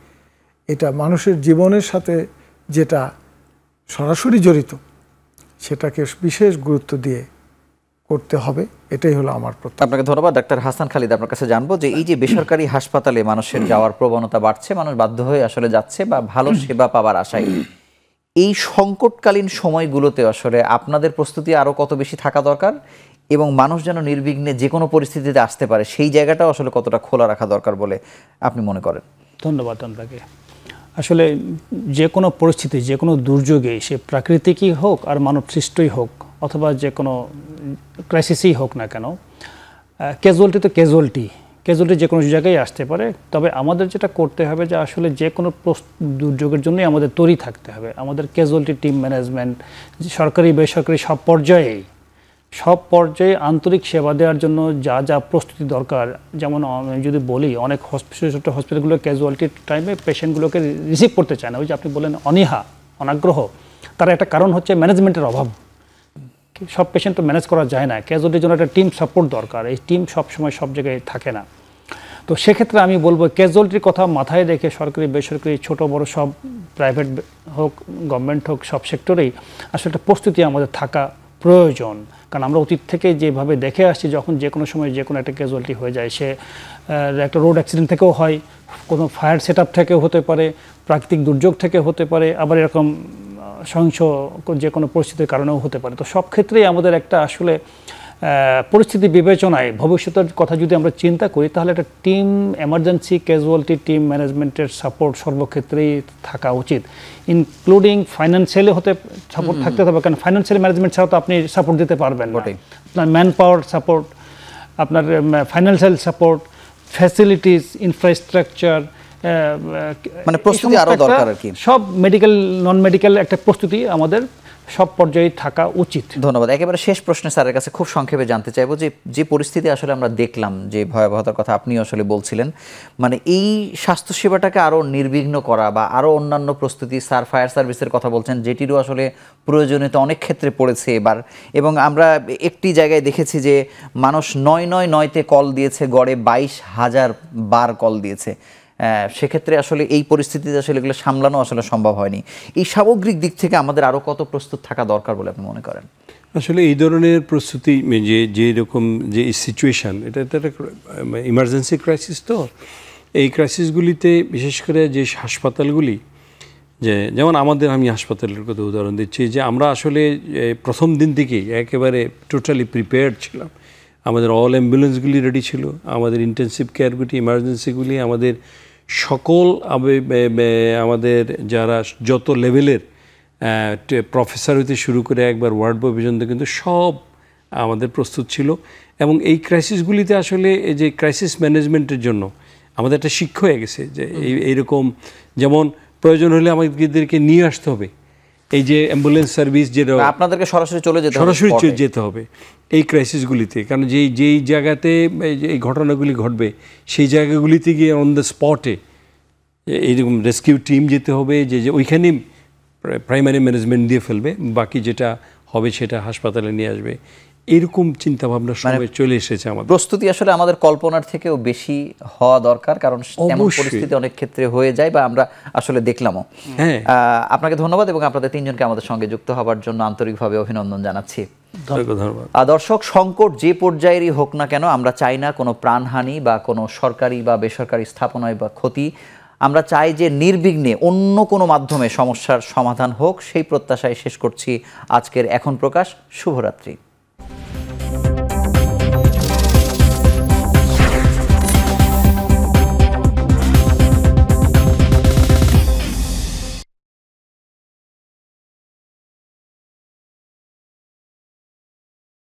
[SPEAKER 3] এটা মানুষের জীবনের সাথে যেটা সরাসরি জড়িত সেটাকে বিশেষ গুরুত্ব দিয়ে করতে হবে, এটাই হলো আমার প্রত্যাশা।
[SPEAKER 1] আপনাকে ধন্যবাদ। ডাক্তার হাসান খালিদ, আপনার কাছে জানবো যে এই যে বেসরকারি হাসপাতালে মানুষের যাওয়ার প্রবণতা বাড়ছে, মানুষ বাধ্য হয়ে আসলে যাচ্ছে বা ভালো সেবা পাওয়ার আশায়, এই সংকটকালীন সময়গুলোতে আসলে আপনাদের প্রস্তুতি আরো কত বেশি থাকা দরকার এবং মানুষ যেন নির্বিঘ্নে যে কোনো পরিস্থিতিতে আসতে পারে সেই জায়গাটাও আসলে কতটা খোলা রাখা দরকার বলে আপনি মনে করেন?
[SPEAKER 4] ধন্যবাদ আপনাকে। আসলে যে কোনো পরিস্থিতি, যে কোনো দুর্যোগে, সে প্রাকৃতিকই হোক আর মানব সৃষ্টই হোক অথবা যে কোনো ক্রাইসিসই হোক না কেন, ক্যাজুয়ালিটি তো ক্যাজুয়ালিটি যে কোনো জায়গায় আসতে পারে। তবে আমাদের যেটা করতে হবে যে আসলে যে কোনো দুর্যোগের জন্যই আমাদের তৈরি থাকতে হবে। আমাদের ক্যাজুয়ালিটি টিম ম্যানেজমেন্ট সরকারি বেসরকারি সব পর্যায়ে আন্তরিক সেবা দেওয়ার জন্য যা যা প্রস্তুতি দরকার, যেমন আমি যদি বলি অনেক হসপিটালগুলো ক্যাজুয়ালিটির টাইমে পেশেন্টগুলোকে রিসিভ করতে চায় না। ওই যে আপনি বলেন অনাগ্রহ, তার একটা কারণ হচ্ছে ম্যানেজমেন্টের অভাব। সব পেশেন্ট তো ম্যানেজ করা যায় না, ক্যাজুয়ালিটির জন্য একটা টিম সাপোর্ট দরকার। এই টিম সবসময় সব জায়গায় থাকে না। তো সেক্ষেত্রে আমি বলবো ক্যাজুয়ালিটির কথা মাথায় রেখে সরকারি বেসরকারি ছোট বড় সব, প্রাইভেট হোক গভর্নমেন্ট হোক, সব সেক্টরেই আসলে একটা প্রস্তুতি আমাদের থাকা প্রয়োজন। কারণ আমরা অতীত থেকে যেভাবে দেখে আসছি, যখন যে কোনো সময় যে কোনো একটা ক্যাজুয়ালিটি হয়ে যায়, সে একটা রোড অ্যাক্সিডেন্ট থেকেও হয়, কোনো ফায়ার সেট আপ থেকেও হতে পারে, প্রাকৃতিক দুর্যোগ থেকে হতে পারে, আবার এরকম সহিংস যে কোনো পরিস্থিতির কারণেও হতে পারে। তো সব ক্ষেত্রেই আমাদের একটা আসলে পরিস্থিতি বিবেচনায় ভবিষ্যতের কথা যদি আমরা চিন্তা করি, তাহলে একটা টিম এমার্জেন্সি ক্যাজুয়ালিটি টিম ম্যানেজমেন্টের সাপোর্ট সর্বক্ষেত্রেই থাকা উচিত, ইনক্লুডিং ফাইন্যান্সিয়ালি সাপোর্ট থাকতে হবে। কারণ ফাইন্যান্সিয়াল ম্যানেজমেন্ট ছাড়া তো আপনি সাপোর্ট দিতে পারবেন না। আপনার ম্যান পাওয়ার সাপোর্ট, আপনার ফাইন্যান্সিয়াল সাপোর্ট, ফ্যাসিলিটিস, ইনফ্রাস্ট্রাকচার,
[SPEAKER 1] মানে প্রস্তুতি আরো দরকার আর কি।
[SPEAKER 4] সব মেডিকেল নন মেডিকেল একটা প্রস্তুতি আমাদের সব পর্যায়ে থাকা উচিত।
[SPEAKER 1] ধন্যবাদ। একেবারে শেষ প্রশ্নে স্যারের কাছে খুব সংক্ষেপে জানতে চাইবো যে পরিস্থিতি আসলে আমরা দেখলাম, যে ভয়াবহতার কথা আপনি আসলে বলছিলেন, মানে এই স্বাস্থ্যসেবাটাকে আরও নির্বিঘ্ন করা বা আরও অন্যান্য প্রস্তুতি, ফায়ার সার্ভিসের কথা বলছেন, যেটিরও আসলে প্রয়োজনীয়তা অনেক ক্ষেত্রে পড়েছে এবার। এবং আমরা একটি জায়গায় দেখেছি যে মানুষ 999-তে কল দিয়েছে, গড়ে 22,000 বার কল দিয়েছে। সেক্ষেত্রে আসলে এই পরিস্থিতিতে আসলে এগুলো সামলানো আসলে সম্ভব হয়নি। এই সামগ্রিক দিক থেকে আমাদের আরও কত প্রস্তুত থাকা দরকার বলে আপনি মনে করেন?
[SPEAKER 2] আসলে এই ধরনের প্রস্তুতি যেরকম যে সিচুয়েশান, এটা একটা ইমার্জেন্সি ক্রাইসিস। তো এই ক্রাইসিসগুলিতে বিশেষ করে যে হাসপাতালগুলি, যেমন আমি হাসপাতালের কথা উদাহরণ দিচ্ছি, যে আমরা আসলে প্রথম দিন থেকেই একেবারে টোটালি প্রিপেয়ার্ড ছিলাম। আমাদের অল অ্যাম্বুলেন্সগুলি রেডি ছিল, আমাদের ইন্টেন্সিভ কেয়ারগুলি, ইমার্জেন্সিগুলি, আমাদের সকল আমাদের যারা যত লেভেলের প্রফেসর হইতে শুরু করে একবার ওয়ার্ড বয় পর্যন্ত কিন্তু সব আমাদের প্রস্তুত ছিল। এবং এই ক্রাইসিসগুলিতে আসলে এই যে ক্রাইসিস ম্যানেজমেন্টের জন্য আমাদের একটা শিক্ষা হয়ে গেছে যে এইরকম, যেমন প্রয়োজন হলে আমাদেরকে নিয়ে আসতে হবে। এই যে অ্যাম্বুলেন্স সার্ভিস, যেটা আপনাদেরকে সরাসরি যেতে হবে এই ক্রাইসিসগুলিতে, কারণ যেই জায়গাতে এই ঘটনাগুলি ঘটবে সেই জায়গাগুলিতে গিয়ে অন দ্য স্পটে এইরকম রেস্কিউ টিম যেতে হবে, যে ওইখানে প্রাইমারি ম্যানেজমেন্ট দিয়ে ফেলবে, বাকি যেটা হবে সেটা হাসপাতালে নিয়ে আসবে, এরকম চিন্তাভাবনার সময় চলে এসেছে আমাদের।
[SPEAKER 1] প্রস্তুতি আসলে আমাদের কল্পনার থেকেও বেশি হওয়া দরকার, কারণ এমন পরিস্থিতি অনেক ক্ষেত্রে হয়ে যায় বা আমরা আসলে দেখলামও।
[SPEAKER 2] হ্যাঁ,
[SPEAKER 1] আপনাকে ধন্যবাদ এবং আপনাদের তিনজনকে আমাদের সঙ্গে যুক্ত হবার জন্য আন্তরিকভাবে অভিনন্দন জানাচ্ছি।
[SPEAKER 2] ধন্যবাদ।
[SPEAKER 1] দর্শক, সংকট যে পর্যায়েরই হোক না কেন, আমরা চাই না কোনো প্রাণহানি বা কোনো সরকারি বা বেসরকারি স্থাপনায় বা ক্ষতি। আমরা চাই যে নির্বিঘ্নে অন্য কোনো মাধ্যমে সমস্যার সমাধান হোক। সেই প্রত্যাশায় শেষ করছি আজকের এখন প্রকাশ। শুভরাত্রি।